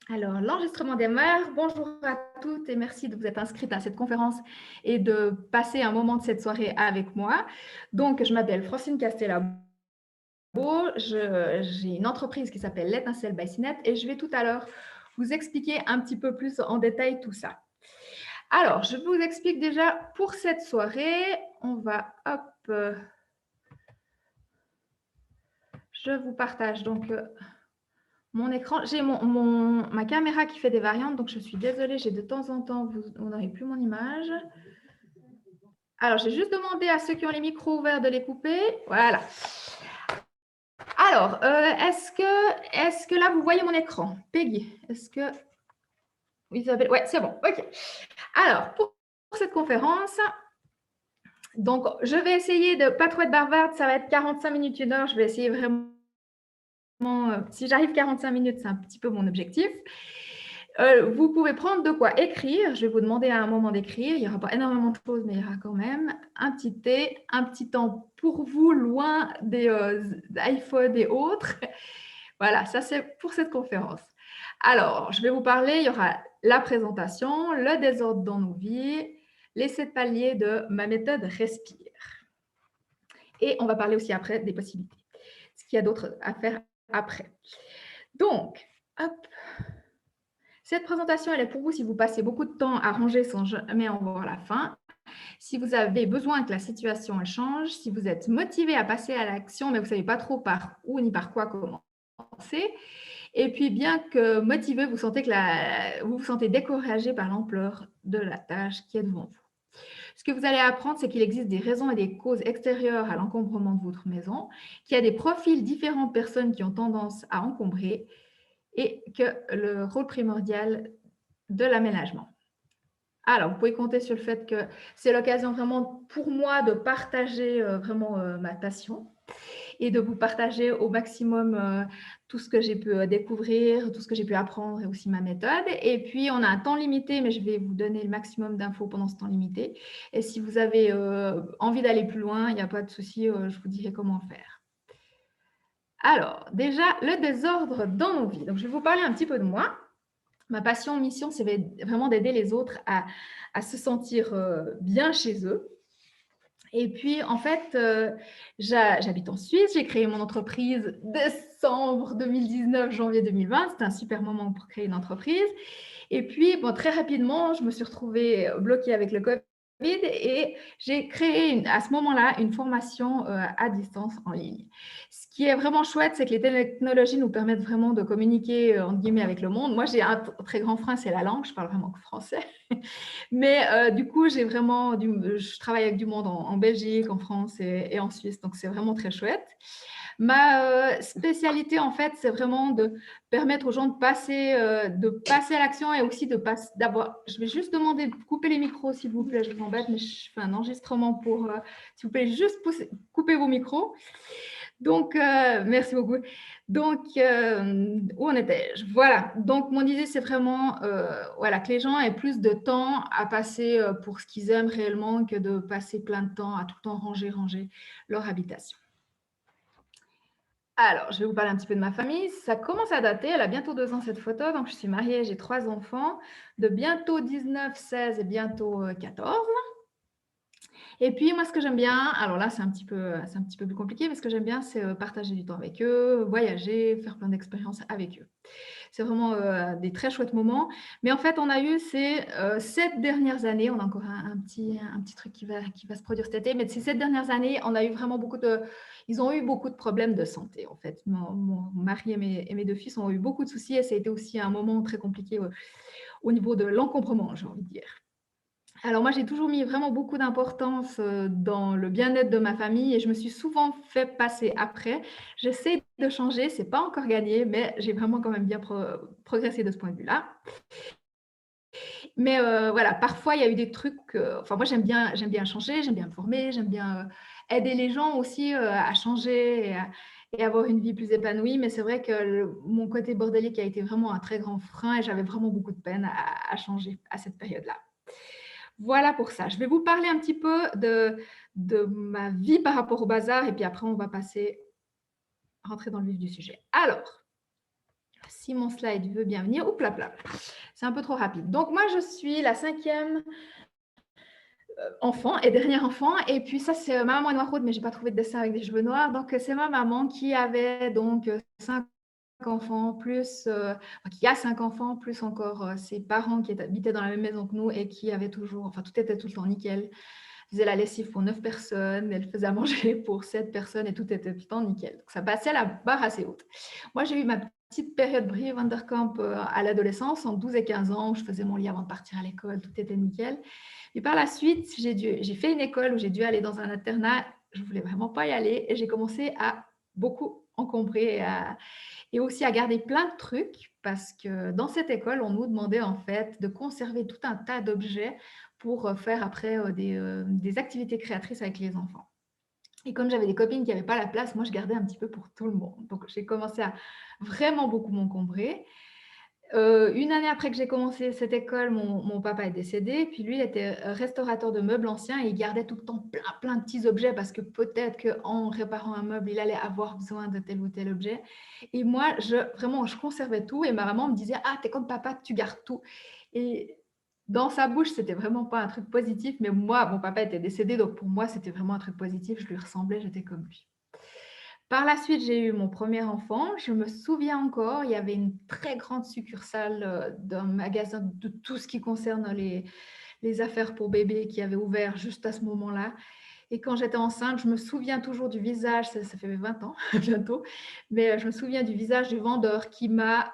Alors, l'enregistrement démarre. Bonjour à toutes et merci de vous être inscrites à cette conférence et de passer un moment de cette soirée avec moi. Donc, je m'appelle Francine Castellabo. J'ai une entreprise qui s'appelle l'Étincelle by Cinet et je vais tout à l'heure vous expliquer un petit peu plus en détail tout ça. Alors, je vous explique déjà pour cette soirée. On va, hop, je vous partage donc mon écran. J'ai ma caméra qui fait des variantes, donc je suis désolée, j'ai de temps en temps, vous n'aurez plus mon image. Alors, j'ai juste demandé à ceux qui ont les micros ouverts de les couper. Voilà. Alors, est-ce que là, vous voyez mon écran? Peggy, est-ce que... Isabelle, ouais, c'est bon, ok. Alors, pour cette conférence, donc, je vais essayer de ne pas trop être bavarde, ça va être 45 minutes, 1 heure, je vais essayer vraiment... si j'arrive 45 minutes, c'est un petit peu mon objectif. Vous pouvez prendre de quoi écrire. Je vais vous demander à un moment d'écrire. Il n'y aura pas énormément de choses, mais il y aura quand même un petit thé, un petit temps pour vous, loin des iPhones et autres. Voilà, ça c'est pour cette conférence. Alors, je vais vous parler, il y aura la présentation, le désordre dans nos vies, les 7 paliers de ma méthode Respire. Et on va parler aussi après des possibilités. Ce qu'il y a d'autre à faire après. Donc, hop. Cette présentation, elle est pour vous si vous passez beaucoup de temps à ranger sans jamais en voir la fin. Si vous avez besoin que la situation elle change, si vous êtes motivé à passer à l'action, mais vous ne savez pas trop par où ni par quoi commencer. Et puis, bien que motivé, vous vous sentez découragé par l'ampleur de la tâche qui est devant vous. Ce que vous allez apprendre, c'est qu'il existe des raisons et des causes extérieures à l'encombrement de votre maison, qu'il y a des profils différents de personnes qui ont tendance à encombrer et que le rôle primordial de l'aménagement. Alors, vous pouvez compter sur le fait que c'est l'occasion vraiment pour moi de partager vraiment ma passion et de vous partager au maximum tout ce que j'ai pu découvrir, tout ce que j'ai pu apprendre et aussi ma méthode. Et puis, on a un temps limité, mais je vais vous donner le maximum d'infos pendant ce temps limité. Et si vous avez envie d'aller plus loin, il n'y a pas de souci, je vous dirai comment faire. Alors, déjà, le désordre dans nos vies. Donc, je vais vous parler un petit peu de moi. Ma passion, mission, c'est vraiment d'aider les autres à se sentir bien chez eux. Et puis, en fait, j'habite en Suisse. J'ai créé mon entreprise décembre 2019, janvier 2020. C'était un super moment pour créer une entreprise. Et puis, bon, très rapidement, je me suis retrouvée bloquée avec le Covid et j'ai créé à ce moment-là une formation à distance en ligne. Ce qui est vraiment chouette, c'est que les technologies nous permettent vraiment de communiquer entre guillemets avec le monde. Moi, j'ai un très grand frein, c'est la langue. Je parle vraiment que français. Mais du coup, je travaille avec du monde en Belgique, en France et en Suisse. Donc, c'est vraiment très chouette. Ma spécialité, en fait, c'est vraiment de permettre aux gens de passer à l'action et aussi d'avoir... Je vais juste demander de couper les micros, s'il vous plaît, je vous embête, mais je fais un enregistrement pour... s'il vous plaît, juste couper vos micros. Donc, merci beaucoup. Donc, où en étais-je? Voilà. Donc, mon idée, c'est vraiment voilà, que les gens aient plus de temps à passer pour ce qu'ils aiment réellement que de passer plein de temps à tout le temps ranger leur habitation. Alors, je vais vous parler un petit peu de ma famille. Ça commence à dater. Elle a bientôt 2 ans, cette photo. Donc, je suis mariée, j'ai 3 enfants de bientôt 19, 16 et bientôt 14. Et puis, moi, ce que j'aime bien, alors là, c'est un petit peu plus compliqué, mais ce que j'aime bien, c'est partager du temps avec eux, voyager, faire plein d'expériences avec eux. C'est vraiment des très chouettes moments. Mais en fait, on a eu ces 7 dernières années, on a encore un petit truc qui va se produire cet été, mais ces 7 dernières années, on a eu vraiment ils ont eu beaucoup de problèmes de santé, en fait. Mon mari et mes 2 fils ont eu beaucoup de soucis et ça a été aussi un moment très compliqué au niveau de l'encombrement, j'ai envie de dire. Alors moi, j'ai toujours mis vraiment beaucoup d'importance dans le bien-être de ma famille et je me suis souvent fait passer après. J'essaie de changer, c'est pas encore gagné, mais j'ai vraiment quand même bien progressé de ce point de vue-là. Mais voilà, parfois il y a eu des trucs, enfin moi j'aime bien changer, j'aime bien me former, j'aime bien aider les gens aussi à changer et avoir une vie plus épanouie. Mais c'est vrai que mon côté bordélique a été vraiment un très grand frein et j'avais vraiment beaucoup de peine à changer à cette période-là. Voilà pour ça. Je vais vous parler un petit peu de ma vie par rapport au bazar et puis après on va rentrer dans le vif du sujet. Alors, Si mon slide veut bien venir. Oups là, là. C'est un peu trop rapide. Donc, moi, je suis la 5e enfant et dernier enfant. Et puis ça, c'est ma maman est noiraude, mais j'ai pas trouvé de dessin avec des cheveux noirs. Donc, c'est ma maman qui avait donc 5 enfants, plus qui a 5 enfants, plus encore ses parents qui habitaient dans la même maison que nous et qui avaient toujours, enfin, tout était tout le temps nickel. Elle faisait la lessive pour 9 personnes, elle faisait à manger pour 7 personnes et tout était tout le temps nickel. Donc, ça passait la barre assez haute. Moi, j'ai eu ma petite période Brie Vanderkamp à l'adolescence, en 12 et 15 ans, où je faisais mon lit avant de partir à l'école, tout était nickel. Et par la suite, j'ai fait une école où j'ai dû aller dans un internat. Je ne voulais vraiment pas y aller et j'ai commencé à beaucoup encombrer et aussi à garder plein de trucs parce que dans cette école, on nous demandait en fait de conserver tout un tas d'objets pour faire après des activités créatrices avec les enfants. Et comme j'avais des copines qui n'avaient pas la place, moi, je gardais un petit peu pour tout le monde. Donc, j'ai commencé à vraiment beaucoup m'encombrer. Une année après que j'ai commencé cette école, mon papa est décédé. Puis lui, il était restaurateur de meubles anciens et il gardait tout le temps plein de petits objets parce que peut-être qu'en réparant un meuble, il allait avoir besoin de tel ou tel objet. Et moi, vraiment, je conservais tout et ma maman me disait: «Ah, t'es comme papa, tu gardes tout». Et dans sa bouche, c'était vraiment pas un truc positif, mais moi, mon papa était décédé, donc pour moi, c'était vraiment un truc positif. Je lui ressemblais, j'étais comme lui. Par la suite, j'ai eu mon premier enfant. Je me souviens encore, il y avait une très grande succursale d'un magasin de tout ce qui concerne les affaires pour bébés qui avait ouvert juste à ce moment-là. Et quand j'étais enceinte, je me souviens toujours du visage, ça fait 20 ans bientôt, mais je me souviens du visage du vendeur qui m'a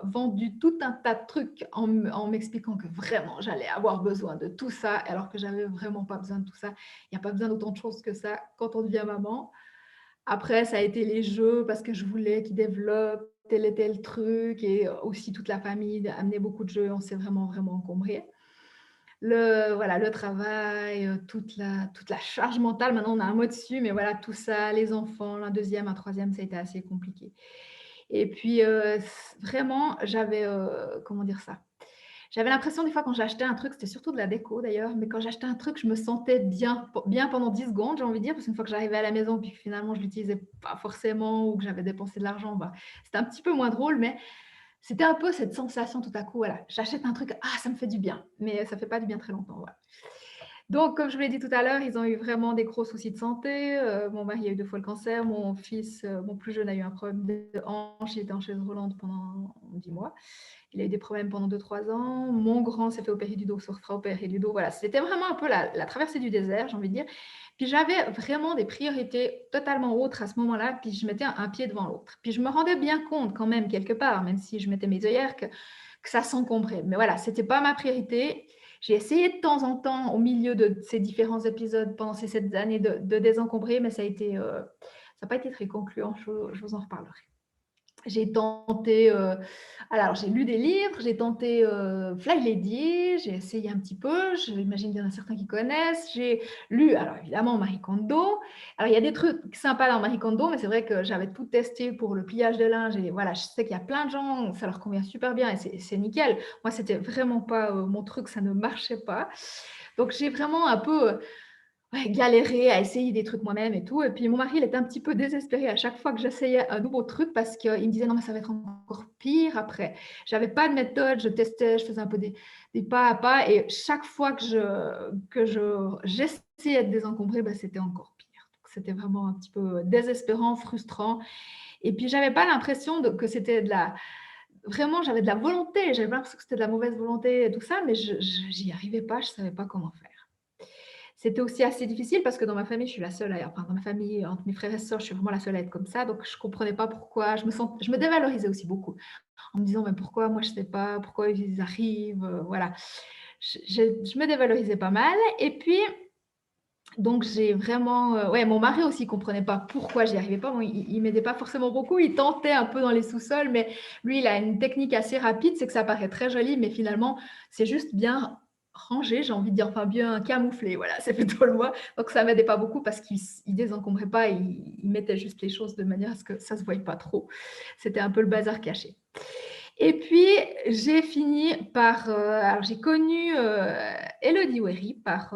vendu tout un tas de trucs en m'expliquant que vraiment j'allais avoir besoin de tout ça, alors que j'avais vraiment pas besoin de tout ça. Il n'y a pas besoin d'autant de choses que ça quand on devient maman. Après, ça a été les jeux parce que je voulais qu'ils développent tel et tel truc et aussi toute la famille amenait beaucoup de jeux. On s'est vraiment encombré. Voilà, le travail, toute la charge mentale. Maintenant, on a un mot dessus, mais voilà, tout ça, les enfants, un deuxième, un troisième, ça a été assez compliqué. Et puis, vraiment, j'avais, comment dire ça? J'avais l'impression des fois quand j'achetais un truc, c'était surtout de la déco d'ailleurs, mais quand j'achetais un truc, je me sentais bien pendant 10 secondes, j'ai envie de dire, parce qu'une fois que j'arrivais à la maison, puis que finalement je ne l'utilisais pas forcément ou que j'avais dépensé de l'argent, bah, c'était un petit peu moins drôle, mais c'était un peu cette sensation tout à coup, voilà, j'achète un truc, ah, ça me fait du bien, mais ça ne fait pas du bien très longtemps. Voilà. Donc, comme je vous l'ai dit tout à l'heure, ils ont eu vraiment des gros soucis de santé. Mon mari a eu 2 fois le cancer. Mon fils, mon plus jeune, a eu un problème de hanche. Il était en chaise roulante pendant 10 mois. Il a eu des problèmes pendant 2-3 ans. Mon grand s'est fait opérer du dos, se refera opérer du dos. Voilà, c'était vraiment un peu la traversée du désert, j'ai envie de dire. Puis j'avais vraiment des priorités totalement autres à ce moment-là. Puis je mettais un pied devant l'autre. Puis je me rendais bien compte quand même, quelque part, même si je mettais mes œillères, que ça s'encombrait. Mais voilà, ce n'était pas ma priorité. J'ai essayé de temps en temps, au milieu de ces différents épisodes, pendant ces 7 années, de désencombrer, mais ça n'a pas été très concluant. Je vous en reparlerai. J'ai tenté, alors j'ai lu des livres, j'ai tenté Fly Lady, j'ai essayé un petit peu, j'imagine qu'il y en a certains qui connaissent. J'ai lu, alors évidemment, Marie Kondo. Alors il y a des trucs sympas dans Marie Kondo, mais c'est vrai que j'avais tout testé pour le pliage de linge. Et voilà, je sais qu'il y a plein de gens, ça leur convient super bien et c'est nickel. Moi, c'était vraiment pas mon truc, ça ne marchait pas. Donc j'ai vraiment un peu ouais, galérer à essayer des trucs moi-même et tout. Et puis mon mari, il était un petit peu désespéré à chaque fois que j'essayais un nouveau truc parce qu'il me disait non, mais ça va être encore pire après. J'avais pas de méthode, je testais, je faisais un peu des pas à pas. Et chaque fois j'essayais de désencombrer, bah, c'était encore pire. Donc, c'était vraiment un petit peu désespérant, frustrant. Et puis j'avais pas l'impression que c'était vraiment, j'avais de la volonté. J'avais pas l'impression que c'était de la mauvaise volonté et tout ça, mais j'y arrivais pas, je savais pas comment faire. C'était aussi assez difficile parce que dans ma famille, je suis la seule enfin dans ma famille, entre mes frères et sœurs, je suis vraiment la seule à être comme ça, donc je comprenais pas pourquoi. Je me dévalorisais aussi beaucoup en me disant: «Mais pourquoi moi je sais pas? Pourquoi ils arrivent?» Voilà. Je me dévalorisais pas mal et puis donc j'ai vraiment, ouais, mon mari aussi comprenait pas pourquoi j'y arrivais pas. Bon, il m'aidait pas forcément beaucoup, il tentait un peu dans les sous-sols, mais lui, il a une technique assez rapide, c'est que ça paraît très joli, mais finalement, c'est juste bien rangé, j'ai envie de dire, enfin bien camouflé, voilà, c'est plutôt le mot. Donc ça m'aidait pas beaucoup parce qu'il désencombrait pas, il mettait juste les choses de manière à ce que ça se voie pas trop. C'était un peu le bazar caché. Et puis j'ai fini par, alors j'ai connu, Elodie Wery par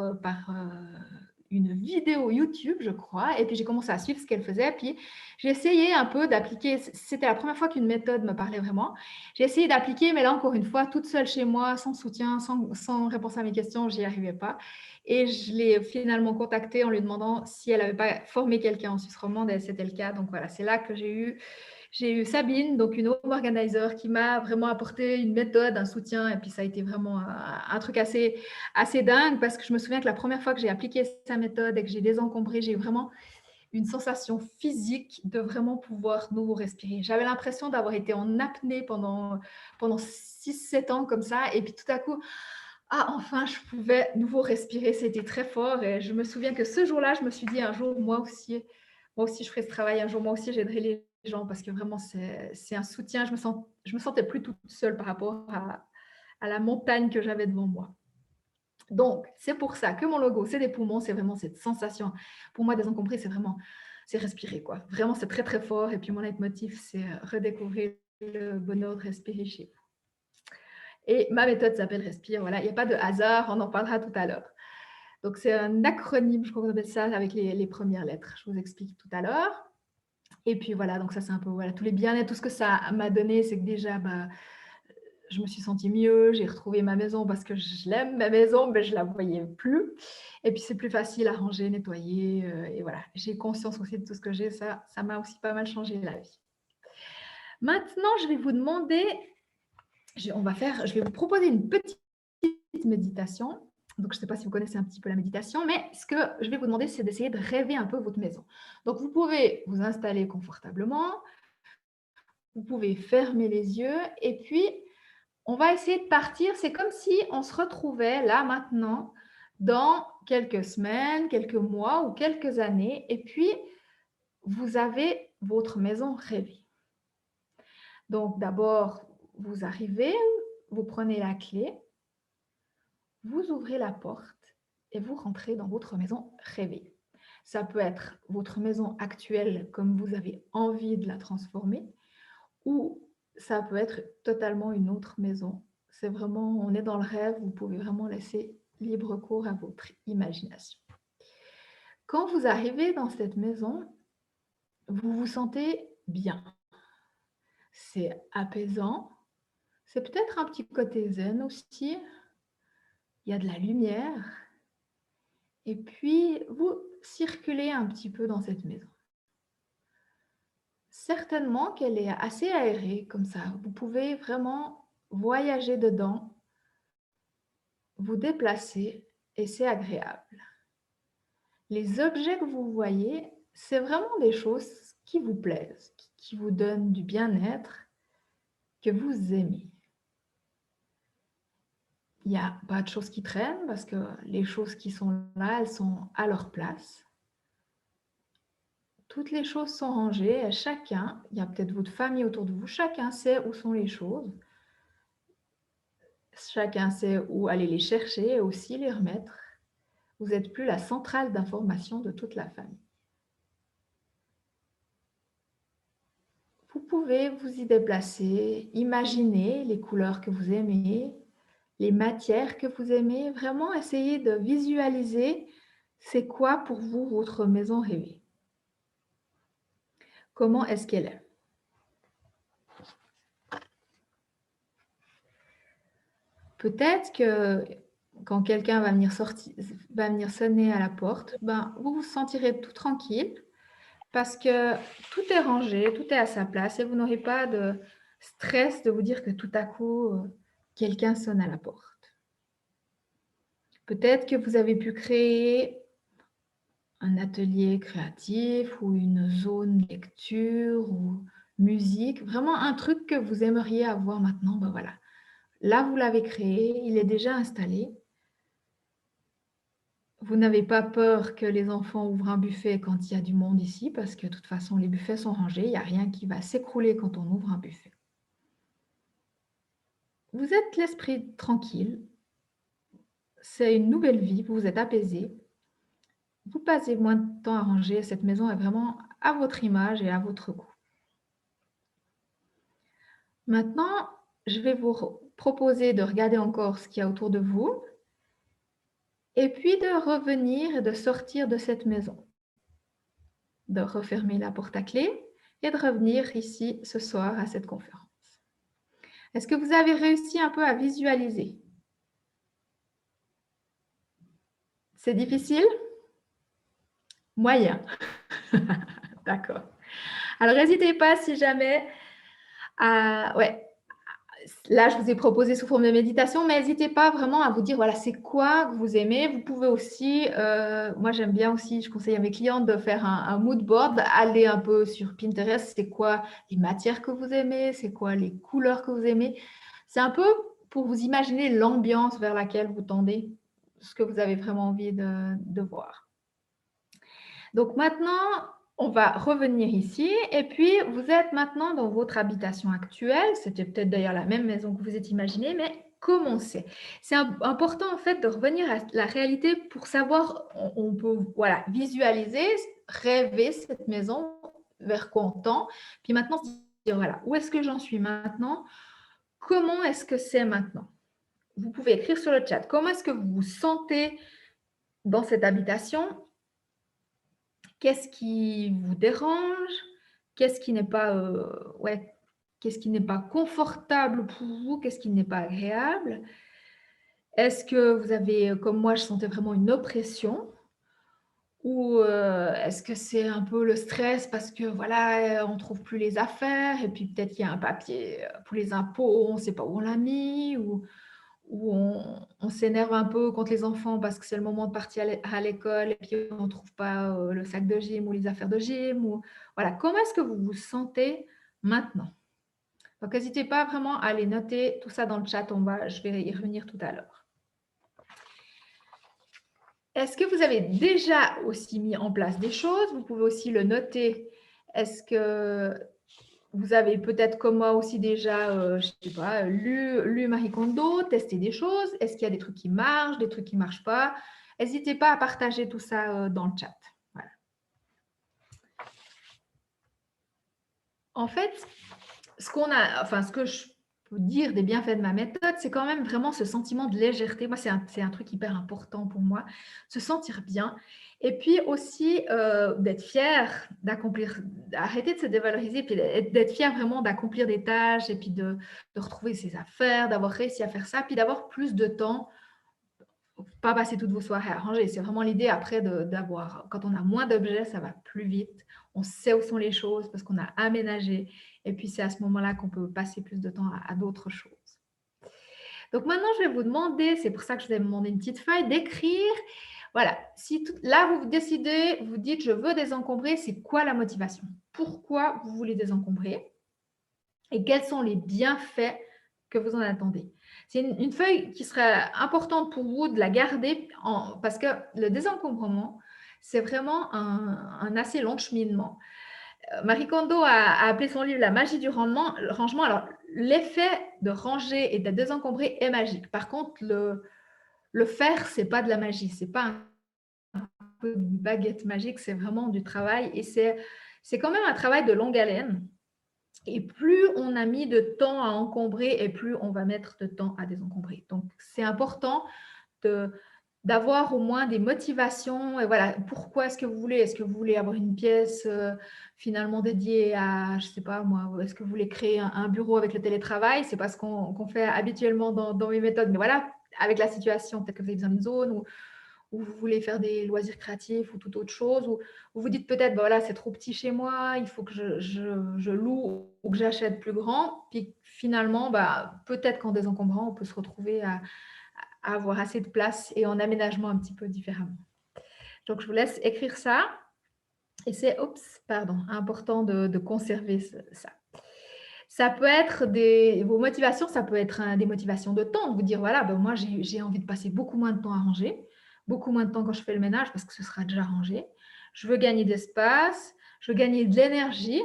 une vidéo YouTube, je crois, et puis j'ai commencé à suivre ce qu'elle faisait. Puis j'ai essayé un peu d'appliquer. C'était la première fois qu'une méthode me parlait vraiment. J'ai essayé d'appliquer, mais là, encore une fois, toute seule chez moi, sans soutien, sans réponse à mes questions, j'y arrivais pas. Et je l'ai finalement contactée en lui demandant si elle n'avait pas formé quelqu'un en Suisse romande, et c'était le cas. Donc voilà, c'est là que j'ai eu Sabine, donc une home organizer, qui m'a vraiment apporté une méthode, un soutien. Et puis ça a été vraiment un truc assez dingue, parce que je me souviens que la première fois que j'ai appliqué sa méthode et que j'ai désencombré, j'ai eu vraiment une sensation physique de vraiment pouvoir nouveau respirer. J'avais l'impression d'avoir été en apnée pendant 6-7 ans comme ça. Et puis tout à coup, ah, enfin, je pouvais nouveau respirer. C'était très fort. Et je me souviens que ce jour-là, je me suis dit un jour, moi aussi, je ferai ce travail. Un jour, moi aussi, j'aiderai les gens, parce que vraiment, c'est un soutien. Je me sentais plus toute seule par rapport à la montagne que j'avais devant moi. Donc, c'est pour ça que mon logo, c'est des poumons, c'est vraiment cette sensation. Pour moi, désencombrer, c'est respirer, quoi. Vraiment, c'est très, très fort. Et puis, mon leitmotiv, c'est redécouvrir le bonheur de respirer chez vous. Et ma méthode s'appelle Respire. Voilà, il n'y a pas de hasard, on en parlera tout à l'heure. Donc, c'est un acronyme, je crois qu'on appelle ça, avec les premières lettres. Je vous explique tout à l'heure. Et puis, voilà, donc ça, c'est un peu voilà, tous les bien-être, tout ce que ça m'a donné, c'est que déjà, je me suis sentie mieux, j'ai retrouvé ma maison parce que je l'aime, ma maison, mais je ne la voyais plus. Et puis, c'est plus facile à ranger, nettoyer. Et voilà, j'ai conscience aussi de tout ce que j'ai. Ça m'a aussi pas mal changé la vie. Maintenant, je vais vous demander, je vais vous proposer une petite méditation. Donc, je ne sais pas si vous connaissez un petit peu la méditation, mais ce que je vais vous demander, c'est d'essayer de rêver un peu votre maison. Donc, vous pouvez vous installer confortablement, vous pouvez fermer les yeux, et puis on va essayer de partir. C'est comme si on se retrouvait là maintenant dans quelques semaines, quelques mois ou quelques années, et puis vous avez votre maison rêvée. Donc d'abord, vous arrivez, vous prenez la clé, vous ouvrez la porte et vous rentrez dans votre maison rêvée. Ça peut être votre maison actuelle comme vous avez envie de la transformer, ou ça peut être totalement une autre maison. C'est vraiment, on est dans le rêve, vous pouvez vraiment laisser libre cours à votre imagination. Quand vous arrivez dans cette maison, vous vous sentez bien. C'est apaisant. C'est peut-être un petit côté zen aussi. Il y a de la lumière. Et puis, vous circulez un petit peu dans cette maison. Certainement qu'elle est assez aérée comme ça. Vous pouvez vraiment voyager dedans, vous déplacer, et c'est agréable. Les objets que vous voyez, c'est vraiment des choses qui vous plaisent, qui vous donnent du bien-être, que vous aimez. Il n'y a pas de choses qui traînent, parce que les choses qui sont là, elles sont à leur place. Toutes les choses sont rangées, chacun, il y a peut-être votre famille autour de vous, chacun sait où sont les choses. Chacun sait où aller les chercher et aussi les remettre. Vous n'êtes plus la centrale d'information de toute la famille. Vous pouvez vous y déplacer, imaginer les couleurs que vous aimez, les matières que vous aimez, vraiment essayer de visualiser c'est quoi pour vous votre maison rêvée. Comment est-ce qu'elle est? Peut-être que quand quelqu'un va venir sonner à la porte, vous vous sentirez tout tranquille, parce que tout est rangé, tout est à sa place, et vous n'aurez pas de stress de vous dire que tout à coup, quelqu'un sonne à la porte. Peut-être que vous avez pu créer un atelier créatif ou une zone lecture ou musique, vraiment un truc que vous aimeriez avoir maintenant. Voilà. Là, vous l'avez créé, il est déjà installé. Vous n'avez pas peur que les enfants ouvrent un buffet quand il y a du monde ici, parce que de toute façon, les buffets sont rangés. Il n'y a rien qui va s'écrouler quand on ouvre un buffet. Vous êtes l'esprit tranquille. C'est une nouvelle vie. Vous êtes apaisé. Vous passez moins de temps à ranger. Cette maison est vraiment à votre image et à votre goût. Maintenant, je vais vous proposer de regarder encore ce qu'il y a autour de vous et puis de revenir et de sortir de cette maison, de refermer la porte à clé et de revenir ici ce soir à cette conférence. Est-ce que vous avez réussi un peu à visualiser? C'est difficile? Moyen. D'accord. Alors, n'hésitez pas si jamais à... Ouais, là, je vous ai proposé sous forme de méditation, mais n'hésitez pas vraiment à vous dire, voilà, c'est quoi que vous aimez. Vous pouvez aussi, moi j'aime bien aussi, je conseille à mes clients de faire un mood board, aller un peu sur Pinterest, c'est quoi les matières que vous aimez, c'est quoi les couleurs que vous aimez. C'est un peu pour vous imaginer l'ambiance vers laquelle vous tendez, ce que vous avez vraiment envie de voir. Donc maintenant, on va revenir ici et puis vous êtes maintenant dans votre habitation actuelle. C'était peut-être d'ailleurs la même maison que vous êtes imaginé, mais comment c'est? C'est important en fait de revenir à la réalité pour savoir, on peut voilà, visualiser, rêver cette maison, vers quoi on tend. Puis maintenant, se dire voilà, où est-ce que j'en suis maintenant? Comment est-ce que c'est maintenant? Vous pouvez écrire sur le chat. Comment est-ce que vous vous sentez dans cette habitation? Qu'est-ce qui vous dérange? Qu'est-ce qui n'est pas, ouais, qu'est-ce qui n'est pas confortable pour vous? Qu'est-ce qui n'est pas agréable? Est-ce que vous avez, comme moi, je sentais vraiment une oppression? Ou est-ce que c'est un peu le stress parce que voilà, on trouve plus les affaires et puis peut-être qu'il y a un papier, pour les impôts, on ne sait pas où on l'a mis ou on s'énerve un peu contre les enfants parce que c'est le moment de partir à l'école et puis on ne trouve pas le sac de gym ou les affaires de gym. Ou... Voilà. Comment est-ce que vous vous sentez maintenant? Donc, n'hésitez pas vraiment à aller noter tout ça dans le chat. Je vais y revenir tout à l'heure. Est-ce que vous avez déjà aussi mis en place des choses? Vous pouvez aussi le noter. Est-ce que vous avez peut-être comme moi aussi déjà, je sais pas, lu Marie Kondo, testé des choses. Est-ce qu'il y a des trucs qui marchent, des trucs qui ne marchent pas? N'hésitez pas à partager tout ça dans le chat. Voilà. En fait, ce que je peux dire des bienfaits de ma méthode, c'est quand même vraiment ce sentiment de légèreté. Moi, c'est un truc hyper important pour moi, se sentir bien. Et puis aussi d'être fier d'accomplir, d'arrêter de se dévaloriser, puis d'être fier vraiment d'accomplir des tâches et puis de retrouver ses affaires, d'avoir réussi à faire ça, puis d'avoir plus de temps, pas passer toutes vos soirées à ranger. C'est vraiment l'idée après d'avoir, quand on a moins d'objets, ça va plus vite. On sait où sont les choses parce qu'on a aménagé. Et puis, c'est à ce moment-là qu'on peut passer plus de temps à d'autres choses. Donc, maintenant, je vais vous demander, c'est pour ça que je vous ai demandé une petite feuille, d'écrire. Voilà, si là, vous décidez, vous dites, je veux désencombrer, c'est quoi la motivation? Pourquoi vous voulez désencombrer? Et quels sont les bienfaits que vous en attendez? C'est une feuille qui serait importante pour vous de la garder parce que le désencombrement, c'est vraiment un assez long cheminement. Marie Kondo a appelé son livre La magie du rangement. Alors, l'effet de ranger et de désencombrer est magique. Par contre, le faire, ce n'est pas de la magie. Ce n'est pas un peu une baguette magique, c'est vraiment du travail. Et c'est quand même un travail de longue haleine. Et plus on a mis de temps à encombrer et plus on va mettre de temps à désencombrer. Donc, c'est important d'avoir au moins des motivations. Et voilà, pourquoi est-ce que vous voulez? Est-ce que vous voulez avoir une pièce finalement dédiée à, je ne sais pas moi, est-ce que vous voulez créer un bureau avec le télétravail? C'est pas ce qu'on fait habituellement dans mes méthodes. Mais voilà, avec la situation, peut-être que vous avez besoin d'une zone ou vous voulez faire des loisirs créatifs ou toute autre chose, ou vous vous dites peut-être, bah voilà, c'est trop petit chez moi, il faut que je loue ou que j'achète plus grand. Puis finalement, bah, peut-être qu'en désencombrant, on peut se retrouver à avoir assez de place et en aménagement un petit peu différemment. Donc, je vous laisse écrire ça. Et c'est, important de conserver ça. Ça peut être vos motivations, ça peut être des motivations de temps. Vous dire, voilà, ben moi, j'ai envie de passer beaucoup moins de temps à ranger, beaucoup moins de temps quand je fais le ménage parce que ce sera déjà rangé. Je veux gagner d'espace, je veux gagner de l'énergie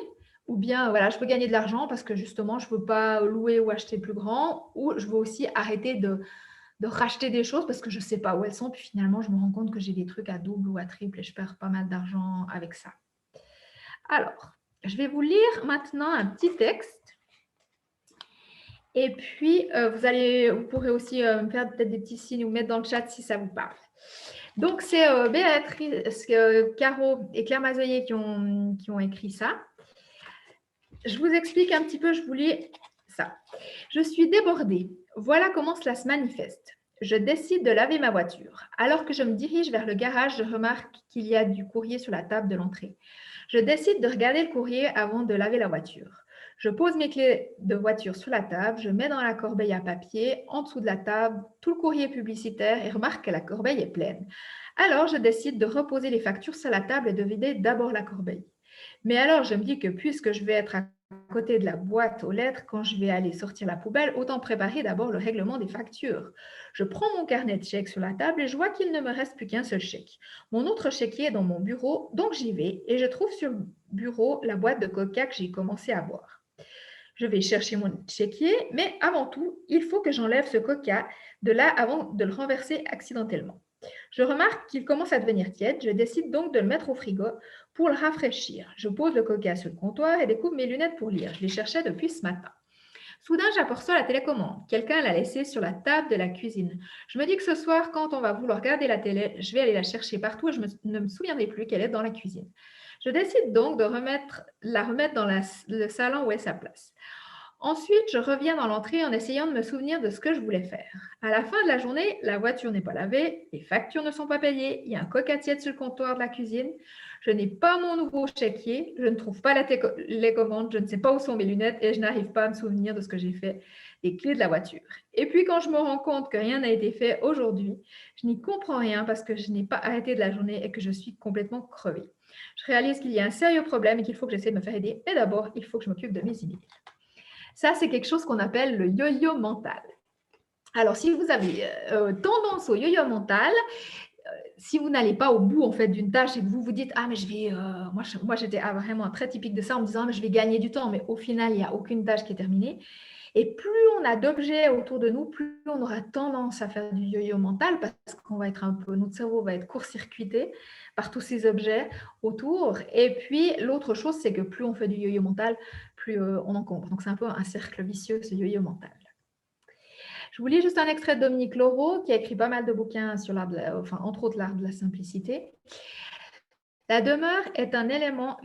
ou bien, voilà, je veux gagner de l'argent parce que justement, je ne veux pas louer ou acheter plus grand ou je veux aussi arrêter de racheter des choses parce que je ne sais pas où elles sont. Puis finalement, je me rends compte que j'ai des trucs à double ou à triple et je perds pas mal d'argent avec ça. Alors, je vais vous lire maintenant un petit texte. Et puis, vous pourrez aussi me faire peut-être des petits signes ou mettre dans le chat si ça vous parle. Donc, c'est Béatrice, Caro et Claire Mazoyer qui ont écrit ça. Je vous explique un petit peu, je vous lis ça. Je suis débordée. Voilà comment cela se manifeste. Je décide de laver ma voiture. Alors que je me dirige vers le garage, je remarque qu'il y a du courrier sur la table de l'entrée. Je décide de regarder le courrier avant de laver la voiture. Je pose mes clés de voiture sur la table, je mets dans la corbeille à papier, en dessous de la table, tout le courrier publicitaire et remarque que la corbeille est pleine. Alors, je décide de reposer les factures sur la table et de vider d'abord la corbeille. Mais alors, je me dis que puisque je vais être à côté de la boîte aux lettres, quand je vais aller sortir la poubelle, autant préparer d'abord le règlement des factures. Je prends mon carnet de chèques sur la table et je vois qu'il ne me reste plus qu'un seul chèque. Mon autre chéquier est dans mon bureau, donc j'y vais et je trouve sur le bureau la boîte de coca que j'ai commencé à boire. Je vais chercher mon chéquier, mais avant tout, il faut que j'enlève ce coca de là avant de le renverser accidentellement. Je remarque qu'il commence à devenir tiède, je décide donc de le mettre au frigo pour le rafraîchir. Je pose le coca sur le comptoir et découpe mes lunettes pour lire. Je les cherchais depuis ce matin. Soudain, j'aperçois la télécommande. Quelqu'un l'a laissée sur la table de la cuisine. Je me dis que ce soir, quand on va vouloir regarder la télé, je vais aller la chercher partout et je ne me souviendrai plus qu'elle est dans la cuisine. Je décide donc de la remettre dans le salon où est sa place. Ensuite, je reviens dans l'entrée en essayant de me souvenir de ce que je voulais faire. À la fin de la journée, la voiture n'est pas lavée, les factures ne sont pas payées, il y a un coca tiède sur le comptoir de la cuisine, je n'ai pas mon nouveau chéquier, je ne trouve pas les commandes, je ne sais pas où sont mes lunettes et je n'arrive pas à me souvenir de ce que j'ai fait des clés de la voiture. Et puis quand je me rends compte que rien n'a été fait aujourd'hui, je n'y comprends rien parce que je n'ai pas arrêté de la journée et que je suis complètement crevée. Je réalise qu'il y a un sérieux problème et qu'il faut que j'essaie de me faire aider, mais d'abord, il faut que je m'occupe de mes idées. Ça, c'est quelque chose qu'on appelle le yo-yo mental. Alors, si vous avez tendance au yo-yo mental, si vous n'allez pas au bout en fait d'une tâche et que vous vous dites ah mais je vais moi j'étais vraiment très typique de ça en me disant ah, mais je vais gagner du temps, mais au final il n'y a aucune tâche qui est terminée. Et plus on a d'objets autour de nous, plus on aura tendance à faire du yo-yo mental parce qu'on va être un peu, notre cerveau va être court-circuité par tous ces objets autour. Et puis l'autre chose, c'est que plus on fait du yo-yo mental, plus on encombre. Donc c'est un peu un cercle vicieux, ce yo-yo mental. Je vous lis juste un extrait de Dominique Laureau, qui a écrit pas mal de bouquins sur l'art, entre autres l'art de la simplicité. La demeure est un élément.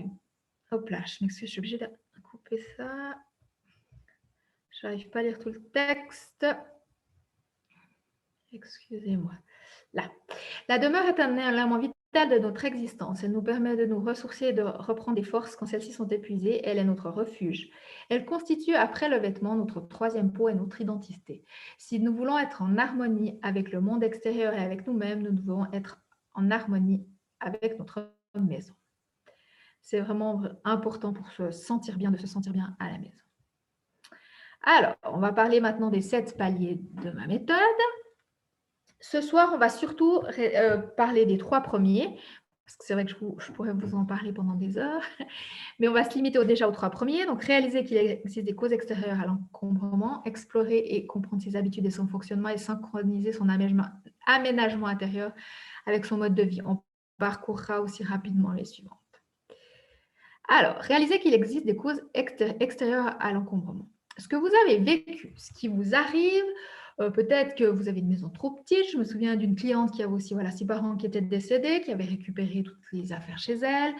Hop là, je m'excuse, je suis obligée de couper ça. Je n'arrive pas à lire tout le texte. Excusez-moi. Là. La demeure est un élément vital de notre existence. Elle nous permet de nous ressourcer et de reprendre des forces quand celles-ci sont épuisées. Elle est notre refuge. Elle constitue, après le vêtement, notre troisième peau et notre identité. Si nous voulons être en harmonie avec le monde extérieur et avec nous-mêmes, nous devons être en harmonie avec notre maison. C'est vraiment important pour se sentir bien, de se sentir bien à la maison. Alors, on va parler maintenant des 7 paliers de ma méthode. Ce soir, on va surtout parler des 3 premiers, parce que c'est vrai que je pourrais vous en parler pendant des heures, mais on va se limiter déjà aux 3 premiers. Donc, réaliser qu'il existe des causes extérieures à l'encombrement, explorer et comprendre ses habitudes et son fonctionnement et synchroniser son aménagement intérieur avec son mode de vie. On parcourra aussi rapidement les suivantes. Alors, réaliser qu'il existe des causes extérieures à l'encombrement. Ce que vous avez vécu, ce qui vous arrive, peut-être que vous avez une maison trop petite. Je me souviens d'une cliente qui avait aussi ses parents qui étaient décédés, qui avait récupéré toutes les affaires chez elle.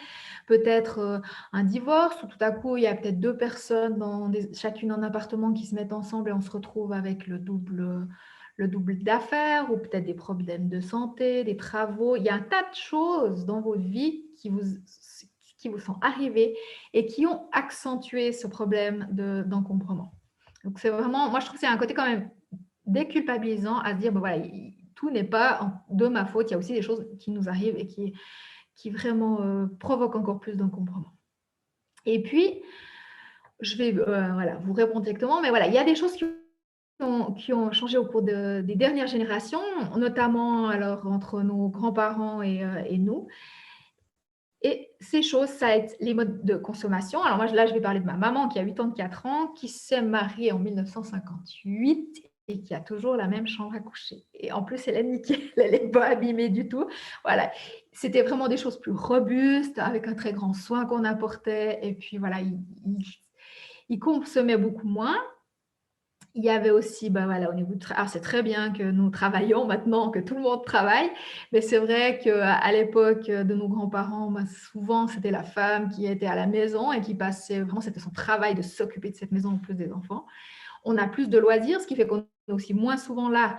Peut-être un divorce où tout à coup, il y a peut-être 2 personnes, chacune en appartement, qui se mettent ensemble et on se retrouve avec le double d'affaires ou peut-être des problèmes de santé, des travaux. Il y a un tas de choses dans votre vie qui vous sont arrivées et qui ont accentué ce problème d'encombrement. Donc, c'est vraiment, moi, je trouve que c'est un côté quand même déculpabilisant à se dire, tout n'est pas de ma faute, il y a aussi des choses qui nous arrivent et qui vraiment provoquent encore plus d'encombrement. Et puis, je vais vous répondre directement, mais il y a des choses qui ont changé au cours des dernières générations, notamment alors entre nos grands-parents et nous. Et ces choses, ça va être les modes de consommation. Alors moi, là, je vais parler de ma maman qui a 84 ans, qui s'est mariée en 1958 et qui a toujours la même chambre à coucher. Et en plus, elle est nickel, elle n'est pas abîmée du tout. Voilà, c'était vraiment des choses plus robustes, avec un très grand soin qu'on apportait. Et puis voilà, il consommait beaucoup moins. Il y avait aussi, bah, voilà, au niveau du alors c'est très bien que nous travaillons maintenant, que tout le monde travaille, mais c'est vrai qu'à l'époque, de nos grands-parents, bah, souvent, c'était la femme qui était à la maison et qui passait vraiment c'était son travail de s'occuper de cette maison en plus des enfants. On a plus de loisirs, ce qui fait qu'on est aussi moins souvent là.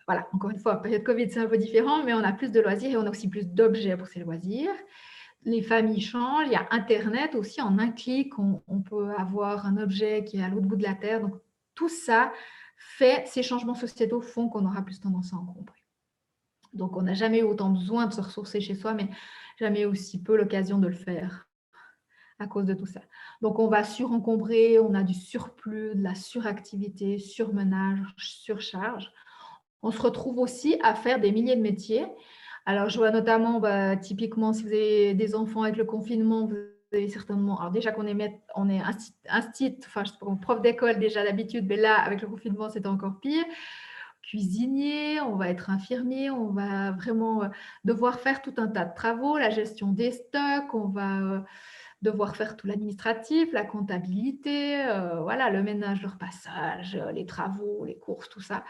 Voilà, encore une fois, période Covid, c'est un peu différent, mais on a plus de loisirs et on a aussi plus d'objets pour ces loisirs. Les familles changent, il y a internet aussi, en un clic, on peut avoir un objet qui est à l'autre bout de la terre. Donc tout ça fait ces changements sociétaux font qu'on aura plus tendance à encombrer. Donc on n'a jamais eu autant besoin de se ressourcer chez soi, mais jamais aussi peu l'occasion de le faire à cause de tout ça. Donc on va surencombrer, on a du surplus, de la suractivité, surmenage, surcharge. On se retrouve aussi à faire des milliers de métiers. Alors, je vois notamment, bah, typiquement, si vous avez des enfants avec le confinement, vous avez certainement, alors déjà qu'on est, on est enfin, je sais pas, prof d'école déjà d'habitude, mais là, avec le confinement, c'est encore pire. Cuisinier, on va être infirmier, on va vraiment devoir faire tout un tas de travaux, la gestion des stocks, on va devoir faire tout l'administratif, la comptabilité, voilà, le ménage, le repassage, les travaux, les courses, tout ça.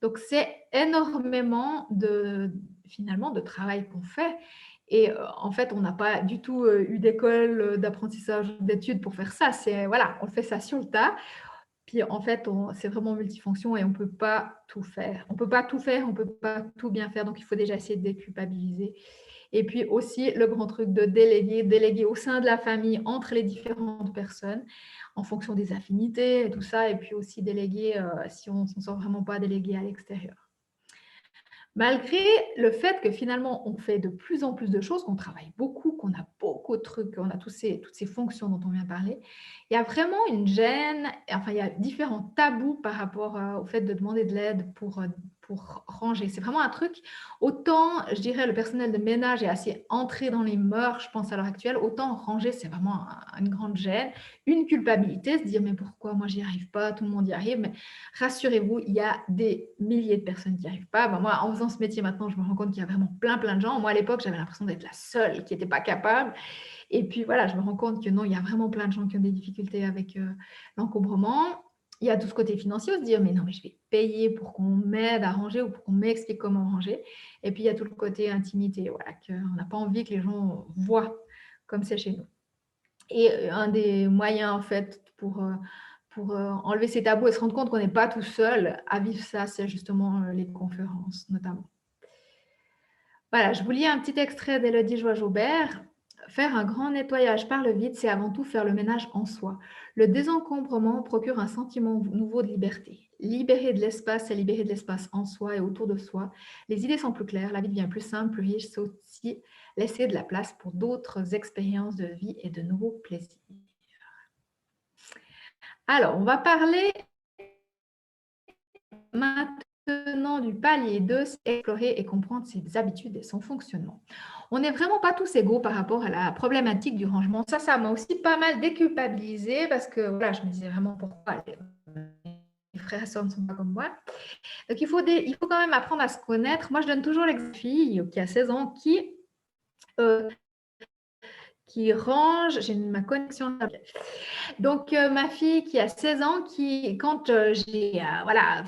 Donc, c'est énormément finalement, de travail qu'on fait et en fait, on n'a pas du tout, eu d'école, d'apprentissage, d'études pour faire ça. C'est voilà, on fait ça sur le tas. Puis en fait, c'est vraiment multifonction et on ne peut pas tout faire. On ne peut pas tout faire, on ne peut pas tout bien faire, donc il faut déjà essayer de déculpabiliser. Et puis aussi, le grand truc de déléguer au sein de la famille, entre les différentes personnes, en fonction des affinités et tout ça, et puis aussi déléguer, si on ne s'en sort vraiment pas, déléguer à l'extérieur. Malgré le fait que finalement, on fait de plus en plus de choses, qu'on travaille beaucoup, qu'on a beaucoup de trucs, qu'on a toutes ces fonctions dont on vient de parler, il y a vraiment une gêne, enfin, il y a différents tabous par rapport au fait de demander de l'aide pour ranger. C'est vraiment un truc, autant, je dirais, le personnel de ménage est assez entré dans les mœurs, je pense, à l'heure actuelle, autant ranger, c'est vraiment une grande gêne, une culpabilité, se dire, mais pourquoi moi, j'y arrive pas, tout le monde y arrive, mais rassurez-vous, il y a des milliers de personnes qui n'y arrivent pas. Ben moi, en faisant ce métier maintenant, je me rends compte qu'il y a vraiment plein de gens. Moi, à l'époque, j'avais l'impression d'être la seule qui n'était pas capable. Et puis voilà, je me rends compte que non, il y a vraiment plein de gens qui ont des difficultés avec l'encombrement. Il y a tout ce côté financier, se dire, mais non, mais je vais payer pour qu'on m'aide à ranger ou pour qu'on m'explique comment ranger. Et puis, il y a tout le côté intimité, voilà, qu'on n'a pas envie que les gens voient comme c'est chez nous. Et un des moyens, en fait, pour enlever ces tabous et se rendre compte qu'on n'est pas tout seul à vivre ça, c'est justement les conférences, notamment. Voilà, je vous lis un petit extrait d'Élodie Joie-Jaubert. Faire un grand nettoyage par le vide, c'est avant tout faire le ménage en soi. Le désencombrement procure un sentiment nouveau de liberté. Libérer de l'espace, c'est libérer de l'espace en soi et autour de soi. Les idées sont plus claires, la vie devient plus simple, plus riche, c'est aussi laisser de la place pour d'autres expériences de vie et de nouveaux plaisirs. Alors, on va parler maintenant du palier 2, c'est explorer et comprendre ses habitudes et son fonctionnement. On n'est vraiment pas tous égaux par rapport à la problématique du rangement. Ça m'a aussi pas mal déculpabilisée parce que voilà, je me disais vraiment pourquoi les frères et sœurs ne sont pas comme moi. Donc, il faut quand même apprendre à se connaître. Moi, je donne toujours l'exemple de fille qui a 16 ans euh, qui range. J'ai ma connexion. Donc, ma fille qui a 16 ans, quand j'ai voilà,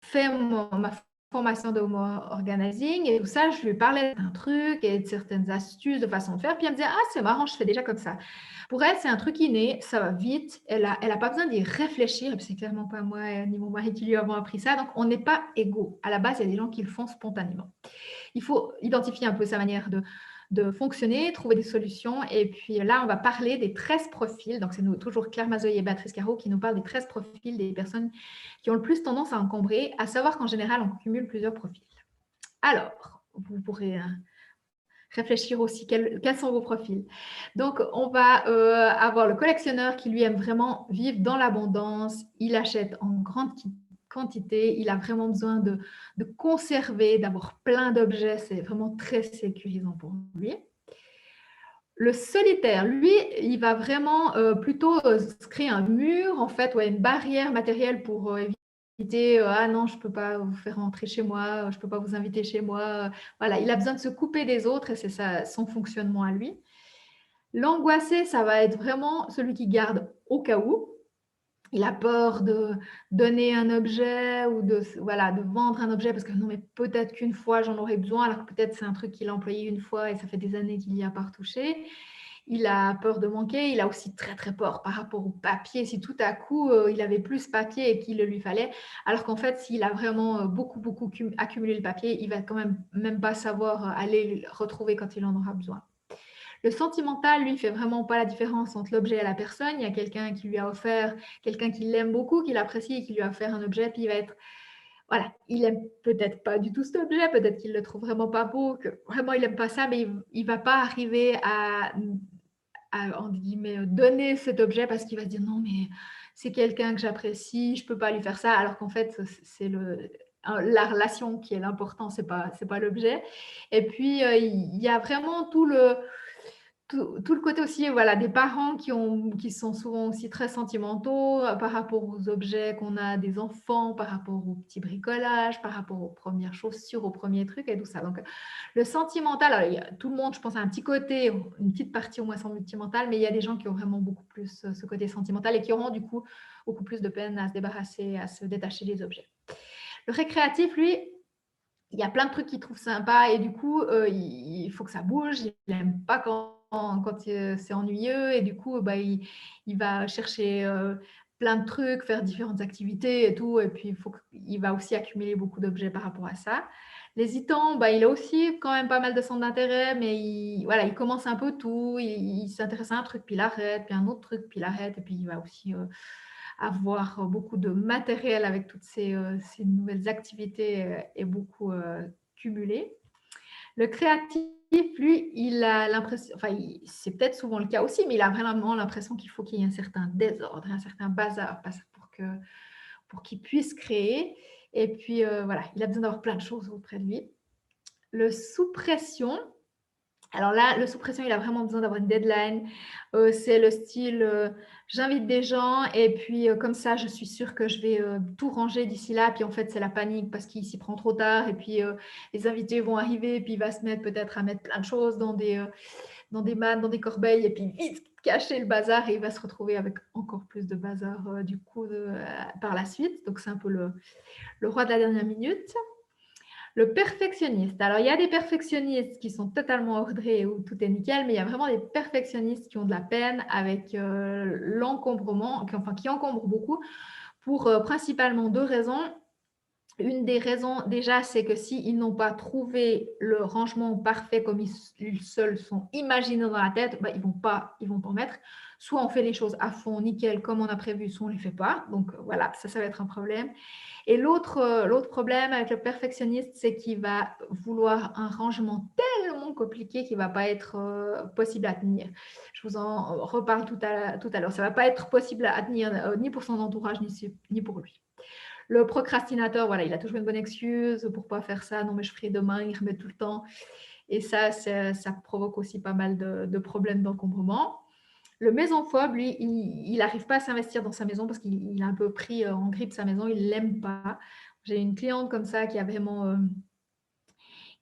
fait ma formation de home organizing et tout ça, je lui parlais d'un truc et de certaines astuces de façon de faire. Puis elle me disait, ah, c'est marrant, je fais déjà comme ça. Pour elle, c'est un truc inné, ça va vite. Elle a pas besoin d'y réfléchir. Et puis, c'est clairement pas moi ni mon mari qui lui avons appris ça. Donc, on n'est pas égaux. À la base, il y a des gens qui le font spontanément. Il faut identifier un peu sa manière de fonctionner, trouver des solutions. Et puis là, on va parler des 13 profils. Donc, c'est toujours Claire Mazoyer et Béatrice Caro qui nous parlent des 13 profils des personnes qui ont le plus tendance à encombrer, à savoir qu'en général, on cumule plusieurs profils. Alors, vous pourrez réfléchir aussi quels sont vos profils. Donc, on va avoir le collectionneur qui, lui, aime vraiment vivre dans l'abondance. Il achète en grande quantité. Il a vraiment besoin de conserver, d'avoir plein d'objets. C'est vraiment très sécurisant pour lui. Le solitaire, lui, il va vraiment plutôt se créer un mur, en fait, une barrière matérielle pour éviter ah non, je ne peux pas vous faire rentrer chez moi, je ne peux pas vous inviter chez moi. Voilà, il a besoin de se couper des autres et c'est son fonctionnement à lui. L'angoissé, ça va être vraiment celui qui garde au cas où. Il a peur de donner un objet ou voilà, de vendre un objet parce que non, mais peut-être qu'une fois j'en aurais besoin, alors que peut-être c'est un truc qu'il a employé une fois et ça fait des années qu'il n'y a pas retouché. Il a peur de manquer. Il a aussi très, très peur par rapport au papier. Si tout à coup, il avait plus papier et qu'il le lui fallait, alors qu'en fait, s'il a vraiment beaucoup, beaucoup accumulé le papier, il va quand même pas savoir aller le retrouver quand il en aura besoin. Le sentimental, lui, fait vraiment pas la différence entre l'objet et la personne. Il y a quelqu'un qui lui a offert, quelqu'un qui l'aime beaucoup, qui l'apprécie et qui lui a offert un objet, puis il va être, voilà, il aime peut-être pas du tout cet objet, peut-être qu'il le trouve vraiment pas beau, que vraiment il aime pas ça, mais il va pas arriver à, entre guillemets, donner cet objet parce qu'il va se dire non, mais c'est quelqu'un que j'apprécie, je peux pas lui faire ça, alors qu'en fait, c'est la relation qui est l'important, c'est pas l'objet. Et puis, il y a vraiment tout le côté aussi, voilà, des parents qui sont souvent aussi très sentimentaux par rapport aux objets qu'on a des enfants, par rapport au petit bricolage, par rapport aux premières chaussures, aux premiers trucs et tout ça. Donc, le sentimental, alors, tout le monde, je pense, a un petit côté, une petite partie au moins sentimentale, mais il y a des gens qui ont vraiment beaucoup plus ce côté sentimental et qui auront du coup beaucoup plus de peine à se débarrasser, à se détacher des objets. Le récréatif, lui, il y a plein de trucs qu'il trouve sympa et du coup, il faut que ça bouge. Il n'aime pas quand c'est ennuyeux et du coup, bah, il va chercher plein de trucs, faire différentes activités et tout. Et puis, il va aussi accumuler beaucoup d'objets par rapport à ça. L'hésitant, bah, il a aussi quand même pas mal de centres d'intérêt, mais voilà, il commence un peu tout. Il s'intéresse à un truc, puis il arrête, puis un autre truc, puis il arrête. Et puis, il va aussi avoir beaucoup de matériel avec toutes ces nouvelles activités et beaucoup cumulé. Le créatif, lui, il a l'impression, enfin, c'est peut-être souvent le cas aussi, mais il a vraiment l'impression qu'il faut qu'il y ait un certain désordre, un certain bazar pour qu'il puisse créer. Et puis, voilà, il a besoin d'avoir plein de choses auprès de lui. Le sous pression, alors là, le sous-pression, il a vraiment besoin d'avoir une deadline. C'est le style, j'invite des gens et puis comme ça, je suis sûre que je vais tout ranger d'ici là. Puis en fait, c'est la panique parce qu'il s'y prend trop tard. Et puis les invités vont arriver. Et puis il va se mettre peut-être à mettre plein de choses dans des mannes, dans des corbeilles. Et puis vite cacher le bazar. Et il va se retrouver avec encore plus de bazar du coup par la suite. Donc c'est un peu le roi de la dernière minute. Le perfectionniste. Alors, il y a des perfectionnistes qui sont totalement ordrés où tout est nickel, mais il y a vraiment des perfectionnistes qui ont de la peine avec l'encombrement, qui encombrent beaucoup pour principalement deux raisons. Une des raisons, déjà, c'est que s'ils n'ont pas trouvé le rangement parfait comme ils seuls sont imaginés dans la tête, bah, ils vont pas en mettre. Soit on fait les choses à fond, nickel, comme on a prévu, soit on ne les fait pas. Donc voilà, ça va être un problème. Et l'autre problème avec le perfectionniste, c'est qu'il va vouloir un rangement tellement compliqué qu'il ne va pas être possible à tenir. Je vous en reparle tout à l'heure. Ça ne va pas être possible à tenir ni pour son entourage, ni pour lui. Le procrastinateur, voilà, il a toujours une bonne excuse pour ne pas faire ça. Non, mais je ferai demain, il remet tout le temps. Et ça provoque aussi pas mal de problèmes d'encombrement. Le maisonphobe, lui, il n'arrive pas à s'investir dans sa maison parce qu'il a un peu pris en grippe sa maison, il ne l'aime pas. J'ai une cliente comme ça qui a vraiment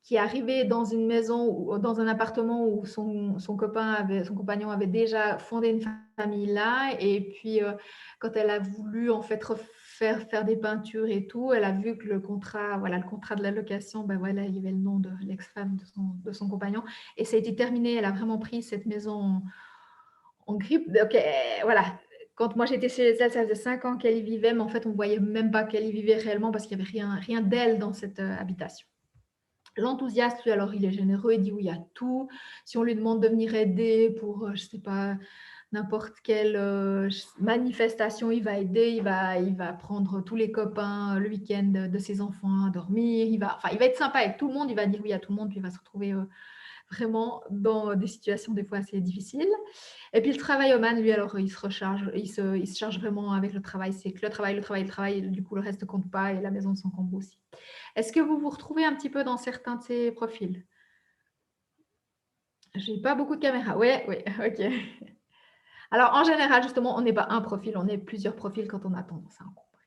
qui est arrivée dans une maison ou dans un appartement où son compagnon avait déjà fondé une famille là. Et puis, quand elle a voulu en fait faire des peintures et tout, elle a vu que le contrat de la location, ben voilà, il y avait le nom de l'ex-femme de son compagnon. Et ça a été terminé. Elle a vraiment pris cette maison en grippe. Donc, voilà. Quand moi j'étais chez elle, ça faisait 5 ans qu'elle y vivait, mais en fait, on ne voyait même pas qu'elle y vivait réellement parce qu'il n'y avait rien d'elle dans cette habitation. L'enthousiaste, lui, alors il est généreux, il dit oui à tout. Si on lui demande de venir aider pour, je ne sais pas, n'importe quelle manifestation, il va aider, il va prendre tous les copains le week-end de ses enfants à dormir. Il va être sympa avec tout le monde, il va dire oui à tout le monde, puis il va se retrouver vraiment dans des situations des fois assez difficiles. Et puis le travail-man, lui, alors il se charge vraiment avec le travail. C'est que le travail, et du coup le reste ne compte pas et la maison s'encombre aussi. Est-ce que vous vous retrouvez un petit peu dans certains de ces profils? J'ai pas beaucoup de caméras. Oui, ok. Alors en général, justement, on n'est pas un profil, on est plusieurs profils quand on a tendance à encombrer.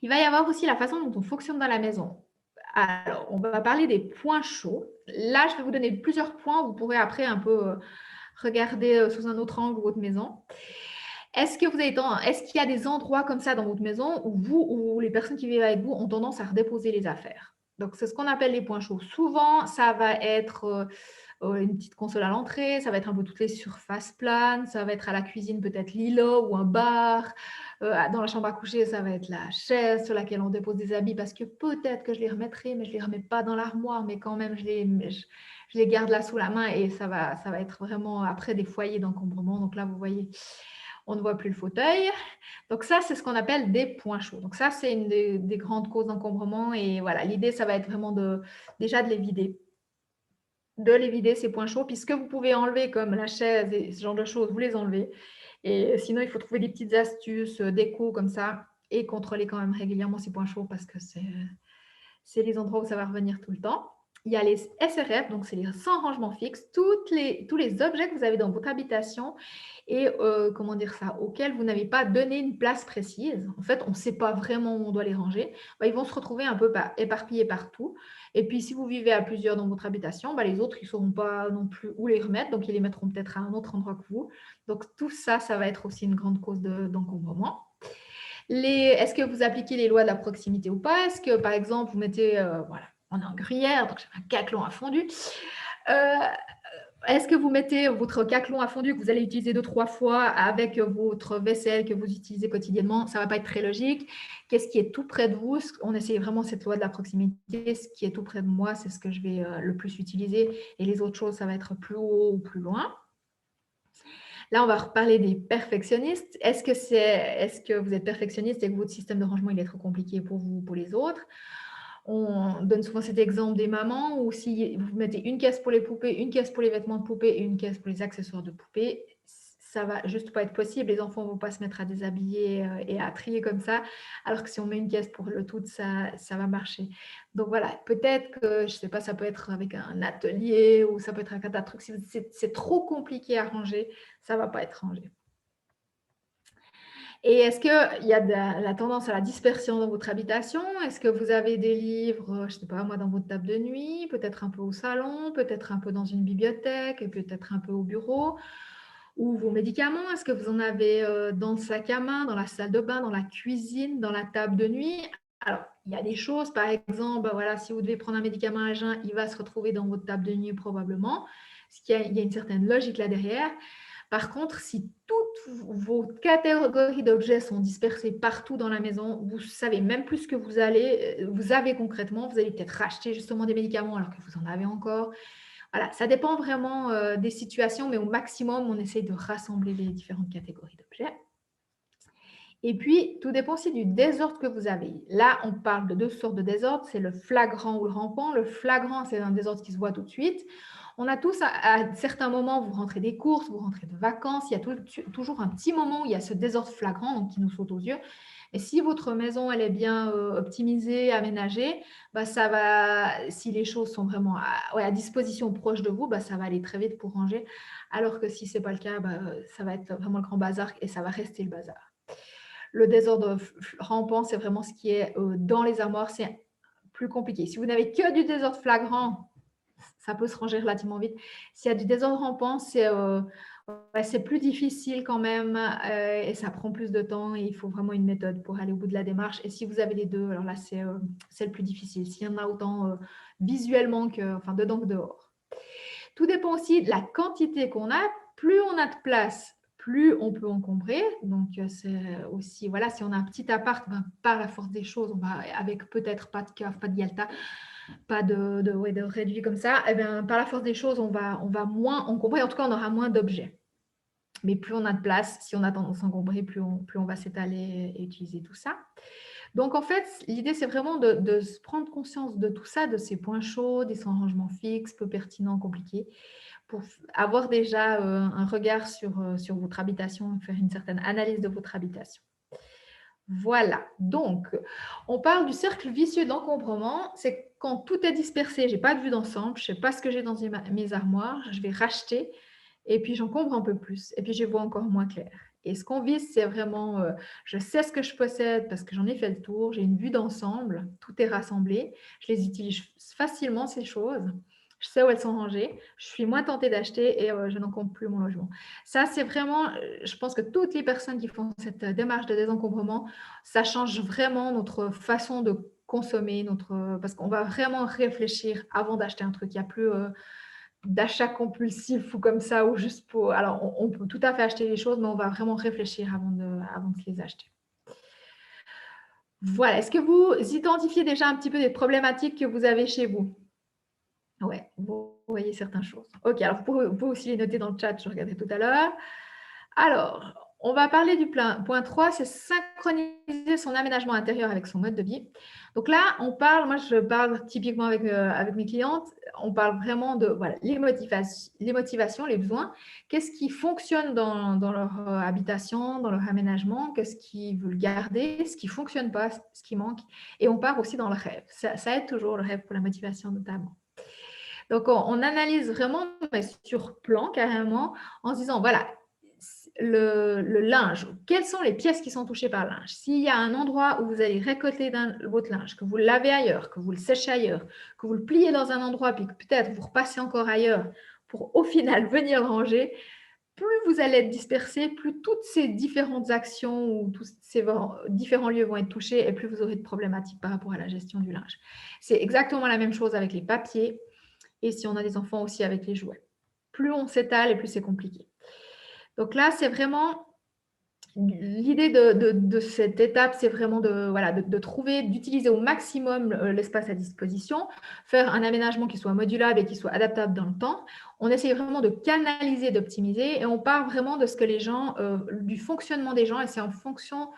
Il va y avoir aussi la façon dont on fonctionne dans la maison. Alors, on va parler des points chauds. Là, je vais vous donner plusieurs points. Vous pourrez après un peu regarder sous un autre angle votre maison. est-ce qu'il y a des endroits comme ça dans votre maison où vous ou les personnes qui vivent avec vous ont tendance à redéposer les affaires? Donc, c'est ce qu'on appelle les points chauds. Souvent, ça va être une petite console à l'entrée, ça va être un peu toutes les surfaces planes, ça va être à la cuisine peut-être l'îlot ou un bar. Dans la chambre à coucher, ça va être la chaise sur laquelle on dépose des habits parce que peut-être que je les remettrai, mais je ne les remets pas dans l'armoire, mais quand même, je les garde là sous la main et ça va être vraiment après des foyers d'encombrement. Donc là, vous voyez, on ne voit plus le fauteuil. Donc ça, c'est ce qu'on appelle des points chauds. Donc ça, c'est une des grandes causes d'encombrement. Et voilà, l'idée, ça va être vraiment déjà de les vider. De les vider, ces points chauds, puisque vous pouvez enlever comme la chaise et ce genre de choses, vous les enlevez. Et sinon, il faut trouver des petites astuces déco comme ça et contrôler quand même régulièrement ces points chauds parce que c'est les endroits où ça va revenir tout le temps. Il y a les SRF, donc c'est les sans rangement fixe, tous les objets que vous avez dans votre habitation et comment dire ça, auxquels vous n'avez pas donné une place précise. En fait, on ne sait pas vraiment où on doit les ranger. Bah, ils vont se retrouver un peu éparpillés partout. Et puis, si vous vivez à plusieurs dans votre habitation, bah, les autres, ils ne sauront pas non plus où les remettre, donc ils les mettront peut-être à un autre endroit que vous. Donc, tout ça, ça va être aussi une grande cause d'encombrement. Est-ce que vous appliquez les lois de la proximité ou pas? Est-ce que, par exemple, vous mettez, voilà, on est en gruyère, donc j'ai un caclon à fondu. Est-ce que vous mettez votre caclon à fondu que vous allez utiliser 2-3 fois avec votre vaisselle que vous utilisez quotidiennement? Ça ne va pas être très logique. Qu'est-ce qui est tout près de vous? On essaye vraiment cette loi de la proximité. Ce qui est tout près de moi, c'est ce que je vais le plus utiliser. Et les autres choses, ça va être plus haut ou plus loin. Là, on va reparler des perfectionnistes. Est-ce que vous êtes perfectionniste et que votre système de rangement il est trop compliqué pour vous ou pour les autres? On donne souvent cet exemple des mamans où si vous mettez une caisse pour les poupées, une caisse pour les vêtements de poupée et une caisse pour les accessoires de poupée, ça va juste pas être possible. Les enfants ne vont pas se mettre à déshabiller et à trier comme ça, alors que si on met une caisse pour le tout, ça va marcher. Donc voilà, peut-être que, je sais pas, ça peut être avec un atelier ou ça peut être un tas de trucs. Si c'est trop compliqué à ranger, ça va pas être rangé. Et est-ce qu'il y a de la tendance à la dispersion dans votre habitation? Est-ce que vous avez des livres, je ne sais pas moi, dans votre table de nuit, peut-être un peu au salon, peut-être un peu dans une bibliothèque et peut-être un peu au bureau? Ou vos médicaments, est-ce que vous en avez dans le sac à main, dans la salle de bain, dans la cuisine, dans la table de nuit? Alors, il y a des choses, par exemple, voilà, si vous devez prendre un médicament à jeun, il va se retrouver dans votre table de nuit probablement. Il y a une certaine logique là derrière. Par contre, si toutes vos catégories d'objets sont dispersées partout dans la maison, vous savez même plus ce que vous avez concrètement. Vous allez peut-être racheter justement des médicaments alors que vous en avez encore. Voilà, ça dépend vraiment des situations, mais au maximum, on essaye de rassembler les différentes catégories d'objets. Et puis, tout dépend aussi du désordre que vous avez. Là, on parle de deux sortes de désordre, c'est le flagrant ou le rampant. Le flagrant, c'est un désordre qui se voit tout de suite. On a tous, à certains moments, vous rentrez des courses, vous rentrez de vacances, il y a toujours un petit moment où il y a ce désordre flagrant donc, qui nous saute aux yeux. Et si votre maison elle est bien optimisée, aménagée, bah, si les choses sont vraiment à disposition proche de vous, bah, ça va aller très vite pour ranger. Alors que si ce n'est pas le cas, bah, ça va être vraiment le grand bazar et ça va rester le bazar. Le désordre rampant, c'est vraiment ce qui est dans les armoires, c'est plus compliqué. Si vous n'avez que du désordre flagrant, ça peut se ranger relativement vite. S'il y a du désordre rampant, c'est plus difficile quand même et ça prend plus de temps et il faut vraiment une méthode pour aller au bout de la démarche. Et si vous avez les deux, alors là, c'est le plus difficile. S'il y en a autant visuellement dedans que dehors. Tout dépend aussi de la quantité qu'on a. Plus on a de place, plus on peut encombrer. Donc, c'est aussi, voilà, si on a un petit appart, ben, par la force des choses, on va, avec peut-être pas de cave, pas de Yalta, pas de réduit comme ça, eh bien, par la force des choses, on va moins encombrer. En tout cas, on aura moins d'objets. Mais plus on a de place, si on a tendance à encombrer, plus on va s'étaler et utiliser tout ça. Donc, en fait, l'idée, c'est vraiment de se prendre conscience de tout ça, de ces points chauds, des rangements fixes, peu pertinents, compliqués, pour avoir déjà un regard sur votre habitation, faire une certaine analyse de votre habitation. Voilà, donc on parle du cercle vicieux d'encombrement, c'est quand tout est dispersé, je n'ai pas de vue d'ensemble, je ne sais pas ce que j'ai dans mes armoires, je vais racheter et puis j'encombre un peu plus et puis je vois encore moins clair. Et ce qu'on vise, c'est vraiment, je sais ce que je possède parce que j'en ai fait le tour, j'ai une vue d'ensemble, tout est rassemblé, je les utilise facilement ces choses. Je sais où elles sont rangées, je suis moins tentée d'acheter et je n'encombre plus mon logement. Ça, c'est vraiment, je pense que toutes les personnes qui font cette démarche de désencombrement, ça change vraiment notre façon de consommer, parce qu'on va vraiment réfléchir avant d'acheter un truc. Il n'y a plus d'achat compulsif ou comme ça, ou juste pour... Alors, on peut tout à fait acheter les choses, mais on va vraiment réfléchir avant de les acheter. Voilà. Est-ce que vous identifiez déjà un petit peu des problématiques que vous avez chez vous? Ouais, vous voyez certaines choses. OK, alors vous pouvez aussi les noter dans le chat, je regardais tout à l'heure. Alors, on va parler du point 3, c'est synchroniser son aménagement intérieur avec son mode de vie. Donc là, moi je parle typiquement avec mes clientes, on parle vraiment de voilà, les motivations, les besoins, qu'est-ce qui fonctionne dans leur habitation, dans leur aménagement, qu'est-ce qu'ils veulent garder, ce qui ne fonctionne pas, ce qui manque. Et on part aussi dans le rêve. Ça aide toujours le rêve pour la motivation notamment. Donc, on analyse vraiment mais sur plan carrément en se disant, voilà, le linge, quelles sont les pièces qui sont touchées par le linge? S'il y a un endroit où vous allez récolter votre linge, que vous le lavez ailleurs, que vous le séchez ailleurs, que vous le pliez dans un endroit, puis que peut-être vous repassez encore ailleurs pour au final venir le ranger, plus vous allez être dispersé, plus toutes ces différentes actions ou tous ces différents lieux vont être touchés et plus vous aurez de problématiques par rapport à la gestion du linge. C'est exactement la même chose avec les papiers. Et si on a des enfants aussi avec les jouets. Plus on s'étale et plus c'est compliqué. Donc là, c'est vraiment l'idée de cette étape, c'est vraiment de trouver, d'utiliser au maximum l'espace à disposition, faire un aménagement qui soit modulable et qui soit adaptable dans le temps. On essaye vraiment de canaliser, d'optimiser et on part vraiment de ce que les gens, du fonctionnement des gens et c'est en fonction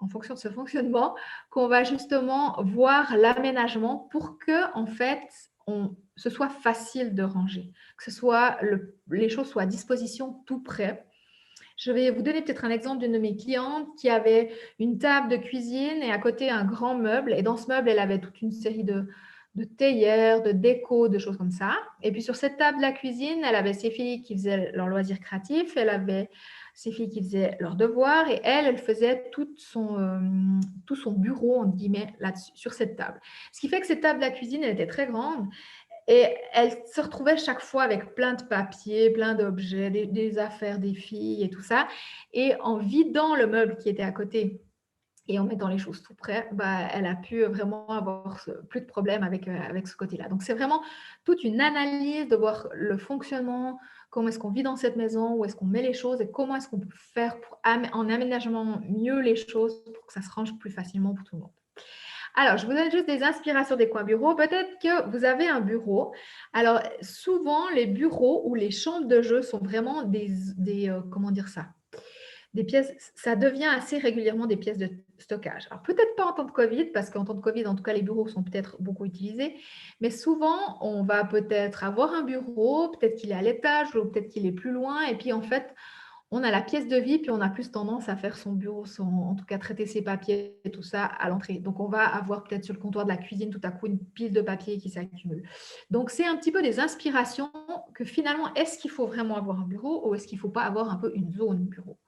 de ce fonctionnement qu'on va justement voir l'aménagement pour que, en fait, ce soit facile de ranger, que les choses soient à disposition tout près. Je vais vous donner peut-être un exemple d'une de mes clientes qui avait une table de cuisine et à côté un grand meuble. Et dans ce meuble, elle avait toute une série de théières, de déco, de choses comme ça. Et puis sur cette table de la cuisine, elle avait ses filles qui faisaient leurs loisirs créatifs, elle avait ses filles qui faisaient leurs devoirs et elle faisait tout son bureau, entre guillemets, là-dessus, sur cette table. Ce qui fait que cette table de la cuisine, elle était très grande et elle se retrouvait chaque fois avec plein de papiers, plein d'objets, des affaires des filles et tout ça. Et en vidant le meuble qui était à côté et en mettant les choses tout près, elle a pu vraiment avoir plus de problèmes avec ce côté-là. Donc, c'est vraiment toute une analyse de voir le fonctionnement, comment est-ce qu'on vit dans cette maison, où est-ce qu'on met les choses et comment est-ce qu'on peut faire en aménagement mieux les choses pour que ça se range plus facilement pour tout le monde. Alors, je vous donne juste des inspirations des coins bureaux. Peut-être que vous avez un bureau. Alors, souvent, les bureaux ou les chambres de jeu sont vraiment comment dire ça? Des pièces, ça devient assez régulièrement des pièces de stockage. Alors, peut-être pas en temps de Covid, parce qu'en temps de Covid, en tout cas, les bureaux sont peut-être beaucoup utilisés, mais souvent, on va peut-être avoir un bureau, peut-être qu'il est à l'étage ou peut-être qu'il est plus loin, et puis en fait, on a la pièce de vie, puis on a plus tendance à faire son bureau, en tout cas traiter ses papiers et tout ça à l'entrée. Donc, on va avoir peut-être sur le comptoir de la cuisine tout à coup une pile de papier qui s'accumule. Donc, c'est un petit peu des inspirations que finalement, est-ce qu'il faut vraiment avoir un bureau ou est-ce qu'il ne faut pas avoir un peu une zone bureau?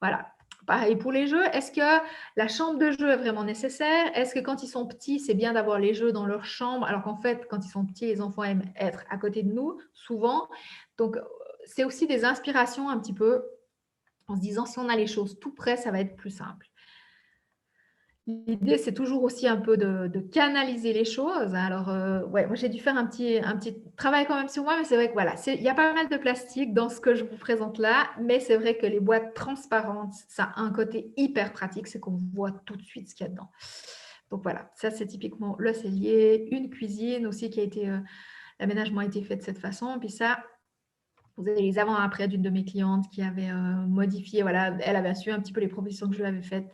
Voilà. Pareil pour les jeux. Est-ce que la chambre de jeu est vraiment nécessaire? Est-ce que quand ils sont petits, c'est bien d'avoir les jeux dans leur chambre? Alors qu'en fait, quand ils sont petits, les enfants aiment être à côté de nous, souvent. Donc, c'est aussi des inspirations un petit peu en se disant si on a les choses tout près, ça va être plus simple. L'idée, c'est toujours aussi un peu de canaliser les choses. Alors, ouais, moi, j'ai dû faire un petit travail quand même sur moi, mais c'est vrai que voilà, il y a pas mal de plastique dans ce que je vous présente là, mais c'est vrai que les boîtes transparentes, ça a un côté hyper pratique, c'est qu'on voit tout de suite ce qu'il y a dedans. Donc voilà, ça, c'est typiquement le cellier, une cuisine aussi qui a été, l'aménagement a été fait de cette façon. Puis ça, vous avez les avant et après d'une de mes clientes qui avait modifié, voilà, elle avait su un petit peu les propositions que je lui avais faites.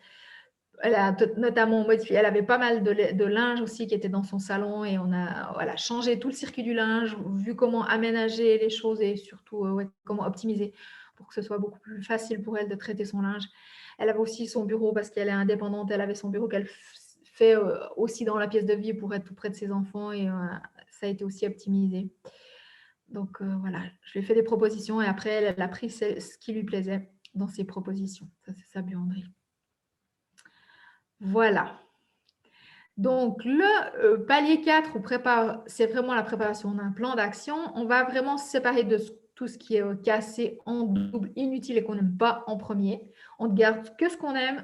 Elle a notamment modifié, elle avait pas mal de linge aussi qui était dans son salon et on a voilà, changé tout le circuit du linge, vu comment aménager les choses et surtout comment optimiser pour que ce soit beaucoup plus facile pour elle de traiter son linge. Elle avait aussi son bureau parce qu'elle est indépendante, elle avait son bureau qu'elle fait aussi dans la pièce de vie pour être tout près de ses enfants et ça a été aussi optimisé. Donc voilà, je lui ai fait des propositions et après elle a pris ce qui lui plaisait dans ses propositions. Ça, c'est sa buanderie. Voilà. Donc, le palier 4, c'est vraiment la préparation d'un plan d'action. On va vraiment se séparer de tout ce qui est cassé en double, inutile et qu'on n'aime pas en premier. On ne garde que ce qu'on aime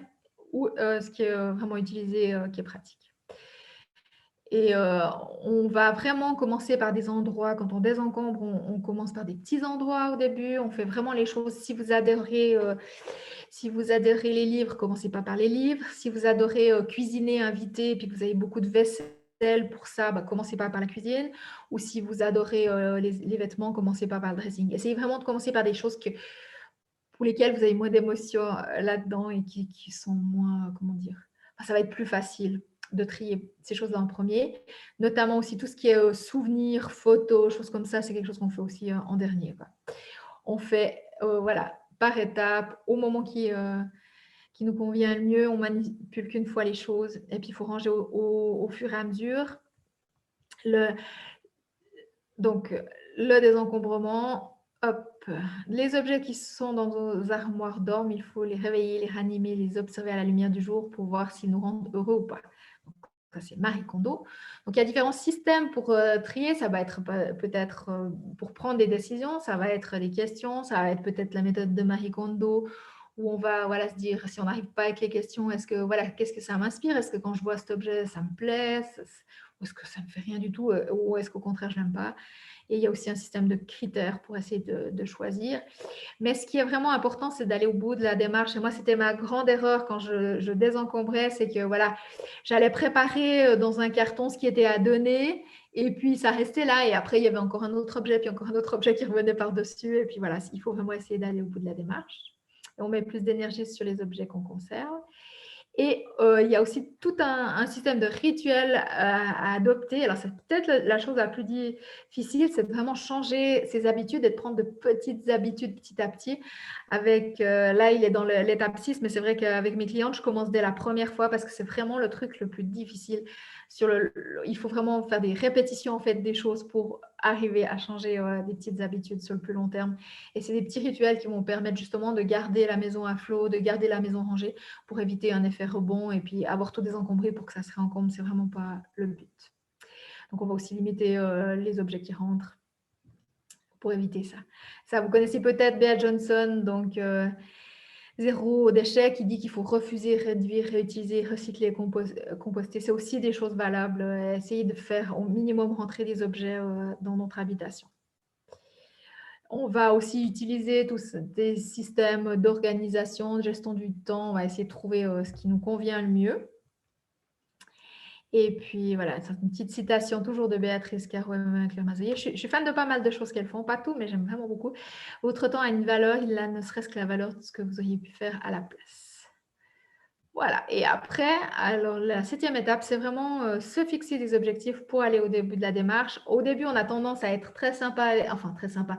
ou ce qui est vraiment utilisé, qui est pratique. Et on va vraiment commencer par des endroits, quand on désencombre, on commence par des petits endroits au début, on fait vraiment les choses. Si vous adorez les livres, commencez pas par les livres. Si vous adorez cuisiner, inviter, et puis que vous avez beaucoup de vaisselle pour ça, bah, commencez pas par la cuisine. Ou si vous adorez les vêtements, commencez pas par le dressing. Essayez vraiment de commencer par des choses pour lesquelles vous avez moins d'émotions là-dedans et qui sont moins, comment dire, enfin, ça va être plus facile de trier ces choses-là en premier. Notamment aussi tout ce qui est souvenirs, photos, choses comme ça, c'est quelque chose qu'on fait aussi en dernier, quoi. On fait voilà, par étapes, au moment qui nous convient le mieux. On manipule qu'une fois les choses et puis il faut ranger au fur et à mesure. Donc, le désencombrement, hop, les objets qui sont dans nos armoires dorment, il faut les réveiller, les ranimer, les observer à la lumière du jour pour voir s'ils nous rendent heureux ou pas. Donc, ça, c'est Marie Kondo. Donc, il y a différents systèmes pour trier. Ça va être peut-être pour prendre des décisions, ça va être des questions, ça va être peut-être la méthode de Marie Kondo où on va voilà, se dire, si on n'arrive pas avec les questions, qu'est-ce que ça m'inspire? Est-ce que quand je vois cet objet, ça me plaît? Ou est-ce que ça ne me fait rien du tout? Ou est-ce qu'au contraire, je n'aime pas? Et il y a aussi un système de critères pour essayer de choisir. Mais ce qui est vraiment important, c'est d'aller au bout de la démarche. Et moi, c'était ma grande erreur quand je désencombrais, c'est que voilà, j'allais préparer dans un carton ce qui était à donner, et puis ça restait là. Et après, il y avait encore un autre objet, puis encore un autre objet qui revenait par-dessus. Et puis voilà, il faut vraiment essayer d'aller au bout de la démarche. Et on met plus d'énergie sur les objets qu'on conserve. Et il y a aussi tout un système de rituels à adopter. Alors, c'est peut-être la chose la plus difficile, c'est de vraiment changer ses habitudes et de prendre de petites habitudes petit à petit. Là, il est dans l'étape 6, mais c'est vrai qu'avec mes clientes, je commence dès la première fois parce que c'est vraiment le truc le plus difficile. Il faut vraiment faire des répétitions en fait, des choses pour arriver à changer des petites habitudes sur le plus long terme. Et c'est des petits rituels qui vont permettre justement de garder la maison à flot, de garder la maison rangée pour éviter un effet rebond et puis avoir tout désencombré pour que ça se réencombre, c'est vraiment pas le but. Donc, on va aussi limiter les objets qui rentrent pour éviter ça. Ça, vous connaissez peut-être Bea Johnson, donc zéro déchet, qui dit qu'il faut refuser, réduire, réutiliser, recycler, composter. C'est aussi des choses valables. Essayer de faire au minimum rentrer des objets dans notre habitation. On va aussi utiliser tous des systèmes d'organisation, de gestion du temps. On va essayer de trouver ce qui nous convient le mieux. Et puis voilà, c'est une petite citation toujours de Béatrice Caro et Claire Mazoyer. Je suis fan de pas mal de choses qu'elles font, pas tout, mais j'aime vraiment beaucoup. Votre temps a une valeur, il a ne serait-ce que la valeur de ce que vous auriez pu faire à la place. Voilà, et après, alors la 7e étape, c'est vraiment se fixer des objectifs pour aller au début de la démarche. Au début, on a tendance à être très sympa, enfin très sympa.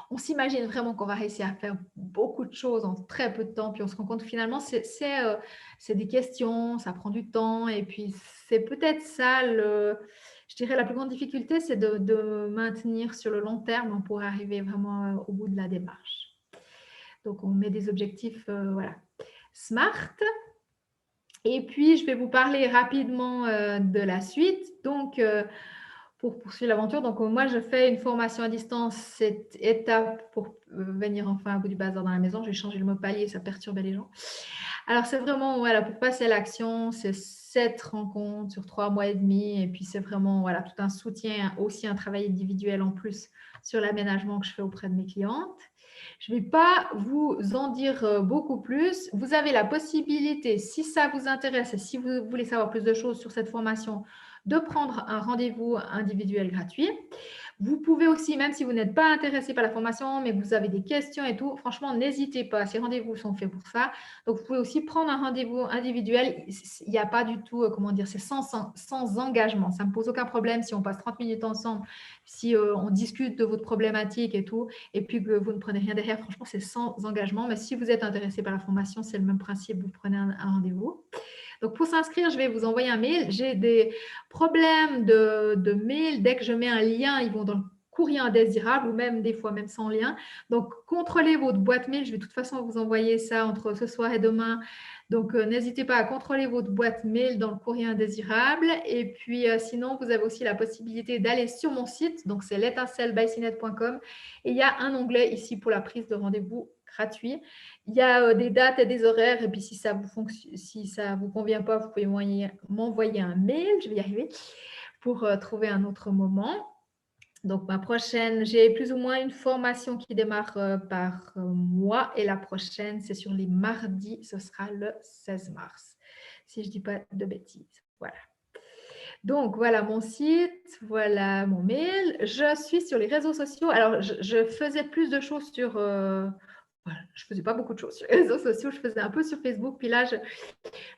On s'imagine vraiment qu'on va réussir à faire beaucoup de choses en très peu de temps, puis on se rend compte finalement, c'est des questions, ça prend du temps, et puis c'est peut-être ça, je dirais la plus grande difficulté, c'est de maintenir sur le long terme pour arriver vraiment au bout de la démarche. Donc, on met des objectifs voilà, SMART. Et puis, je vais vous parler rapidement de la suite. Donc, pour poursuivre l'aventure, donc moi, je fais une formation à distance, cette étape pour venir enfin à bout du bazar dans la maison. J'ai changé le mot palier, ça perturbait les gens. Alors, c'est vraiment, voilà, pour passer à l'action, c'est 7 rencontres sur 3 mois et demi. Et puis, c'est vraiment, voilà, tout un soutien, aussi un travail individuel en plus sur l'aménagement que je fais auprès de mes clientes. Je ne vais pas vous en dire beaucoup plus. Vous avez la possibilité, si ça vous intéresse et si vous voulez savoir plus de choses sur cette formation, de prendre un rendez-vous individuel gratuit. Vous pouvez aussi, même si vous n'êtes pas intéressé par la formation, mais que vous avez des questions et tout, franchement, n'hésitez pas. Ces rendez-vous sont faits pour ça. Donc, vous pouvez aussi prendre un rendez-vous individuel. Il n'y a pas du tout, comment dire, c'est sans engagement. Ça ne me pose aucun problème si on passe 30 minutes ensemble, si on discute de votre problématique et tout, et puis que vous ne prenez rien derrière. Franchement, c'est sans engagement. Mais si vous êtes intéressé par la formation, c'est le même principe. Vous prenez un rendez-vous. Donc, pour s'inscrire, je vais vous envoyer un mail. J'ai des problèmes de mail. Dès que je mets un lien, ils vont dans le courrier indésirable ou même des fois même sans lien. Donc, contrôlez votre boîte mail. Je vais de toute façon vous envoyer ça entre ce soir et demain. Donc, n'hésitez pas à contrôler votre boîte mail dans le courrier indésirable. Et puis, sinon, vous avez aussi la possibilité d'aller sur mon site. Donc, c'est l'étincelle-by-cnet.com. Et il y a un onglet ici pour la prise de rendez-vous gratuit. Il y a des dates et des horaires. Et puis, si ça vous convient pas, vous pouvez m'envoyer un mail. Je vais y arriver pour trouver un autre moment. Donc, ma prochaine, j'ai plus ou moins une formation qui démarre par mois et la prochaine, c'est sur les mardis, ce sera le 16 mars, si je ne dis pas de bêtises. Voilà. Donc, voilà mon site, voilà mon mail. Je suis sur les réseaux sociaux. Alors, je faisais plus de choses sur... voilà, je ne faisais pas beaucoup de choses sur les réseaux sociaux, je faisais un peu sur Facebook. Puis là, je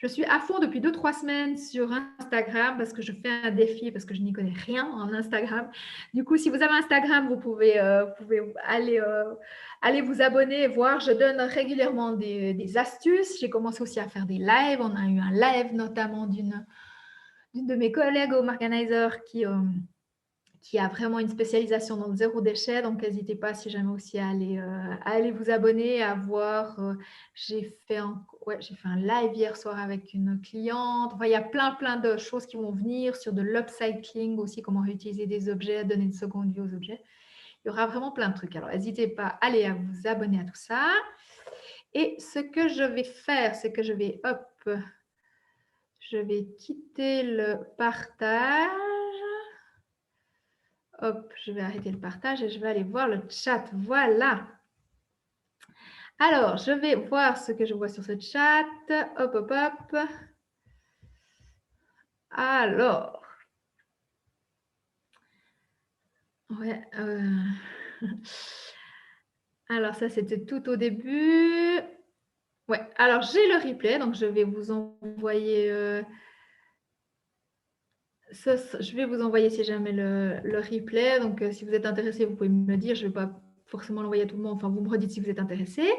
suis à fond depuis 2-3 semaines sur Instagram parce que je fais un défi, parce que je n'y connais rien en Instagram. Du coup, si vous avez Instagram, vous pouvez aller vous abonner et voir. Je donne régulièrement des astuces. J'ai commencé aussi à faire des lives. On a eu un live notamment d'une de mes collègues home organizer qui a vraiment une spécialisation dans le zéro déchet. Donc, n'hésitez pas si jamais aussi à aller vous abonner, à voir. J'ai fait un live hier soir avec une cliente. Enfin, il y a plein de choses qui vont venir sur de l'upcycling aussi, comment réutiliser des objets, donner une seconde vie aux objets. Il y aura vraiment plein de trucs. Alors, n'hésitez pas à aller à vous abonner à tout ça. Et ce que je vais faire, c'est que je vais quitter le partage. Hop, je vais arrêter le partage et je vais aller voir le chat. Voilà. Alors, je vais voir ce que je vois sur ce chat. Hop, hop, hop. Alors. Ouais. Alors, ça, c'était tout au début. Ouais. Alors, j'ai le replay. Donc, je vais vous envoyer... je vais vous envoyer si jamais le replay. Donc, si vous êtes intéressé, vous pouvez me le dire. Je ne vais pas forcément l'envoyer à tout le monde. Enfin, vous me redites si vous êtes intéressé.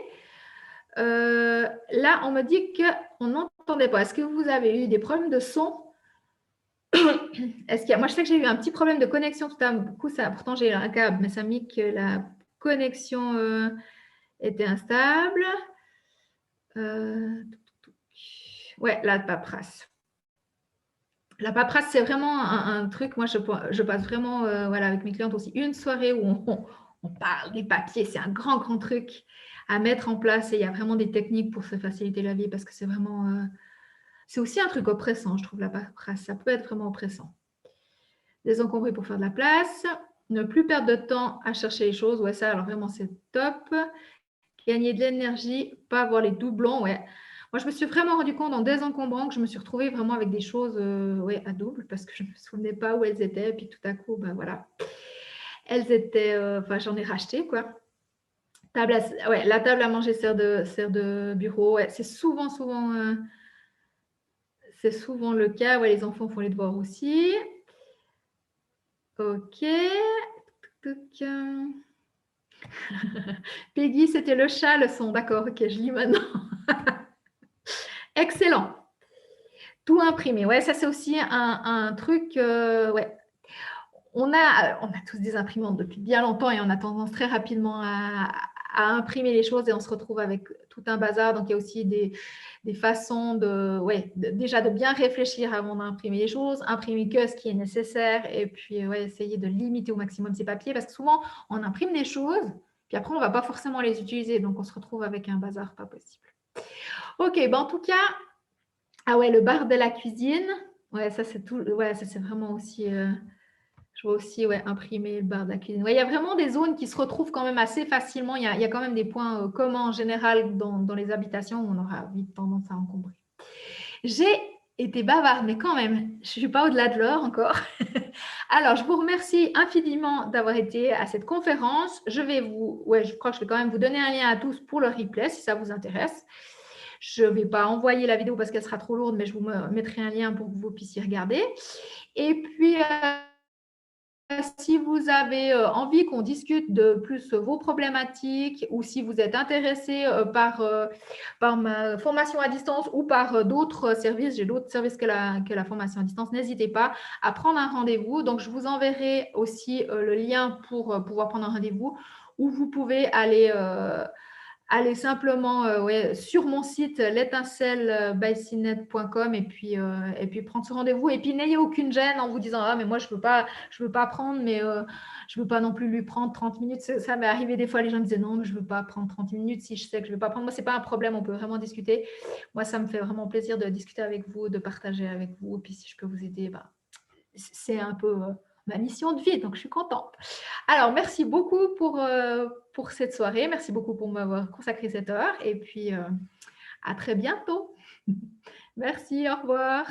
Là, on me dit qu'on n'entendait pas. Est-ce que vous avez eu des problèmes de son? Moi, je sais que j'ai eu un petit problème de connexion tout à coup. Pourtant, j'ai un câble, mais ça m'a mis que la connexion était instable. Ouais, la paperasse. La paperasse, c'est vraiment un truc. Moi, je passe vraiment, voilà, avec mes clientes aussi, une soirée où on parle des papiers. C'est un grand truc à mettre en place. Et il y a vraiment des techniques pour se faciliter la vie parce que c'est vraiment... c'est aussi un truc oppressant, je trouve, la paperasse. Ça peut être vraiment oppressant. Désencombrer pour faire de la place. Ne plus perdre de temps à chercher les choses. Ouais, ça, alors vraiment, c'est top. Gagner de l'énergie, pas avoir les doublons. Ouais. Moi, je me suis vraiment rendu compte en désencombrant que je me suis retrouvée vraiment avec des choses à double parce que je ne me souvenais pas où elles étaient. Et puis tout à coup, ben voilà. Elles étaient... Enfin, j'en ai racheté, quoi. La table à manger sert de bureau. Ouais, c'est souvent le cas. Ouais, les enfants font les devoirs aussi. Ok. Peggy, c'était le chat, le son. D'accord, ok, je lis maintenant. Excellent. Tout imprimé. Ouais, ça, c'est aussi un truc. Ouais. On a tous des imprimantes depuis bien longtemps et on a tendance très rapidement à imprimer les choses et on se retrouve avec tout un bazar. Donc, il y a aussi des façons déjà de bien réfléchir avant d'imprimer les choses, imprimer que ce qui est nécessaire et puis essayer de limiter au maximum ces papiers parce que souvent, on imprime des choses puis après, on ne va pas forcément les utiliser. Donc, on se retrouve avec un bazar pas possible. Ok, ben en tout cas, le bar de la cuisine. Ouais, ça, c'est tout. Ouais, ça, c'est vraiment aussi... je vois aussi imprimer le bar de la cuisine. Ouais, il y a vraiment des zones qui se retrouvent quand même assez facilement. Il y a quand même des points communs en général dans les habitations où on aura vite tendance à encombrer. J'ai été bavarde, mais quand même, je ne suis pas au-delà de l'heure encore. Alors, je vous remercie infiniment d'avoir été à cette conférence. Je crois que je vais quand même vous donner un lien à tous pour le replay si ça vous intéresse. Je ne vais pas envoyer la vidéo parce qu'elle sera trop lourde, mais je vous mettrai un lien pour que vous puissiez regarder. Et puis... si vous avez envie qu'on discute de plus vos problématiques ou si vous êtes intéressé par ma formation à distance ou par d'autres services, j'ai d'autres services que la formation à distance, n'hésitez pas à prendre un rendez-vous. Donc, je vous enverrai aussi le lien pour pouvoir prendre un rendez-vous où vous pouvez aller simplement sur mon site l'étincelle-by-cinet.com et puis prendre ce rendez-vous. Et puis, n'ayez aucune gêne en vous disant « Ah, mais moi, je veux pas prendre, mais je ne veux pas non plus lui prendre 30 minutes. » Ça m'est arrivé des fois, les gens me disaient « Non, mais je ne veux pas prendre 30 minutes si je sais que je ne vais pas prendre. » Moi, ce n'est pas un problème, on peut vraiment discuter. Moi, ça me fait vraiment plaisir de discuter avec vous, de partager avec vous. Et puis, si je peux vous aider, c'est un peu ma mission de vie, donc je suis contente. Alors, merci beaucoup pour cette soirée. Merci beaucoup pour m'avoir consacré cette heure. Et puis, à très bientôt. Merci, au revoir.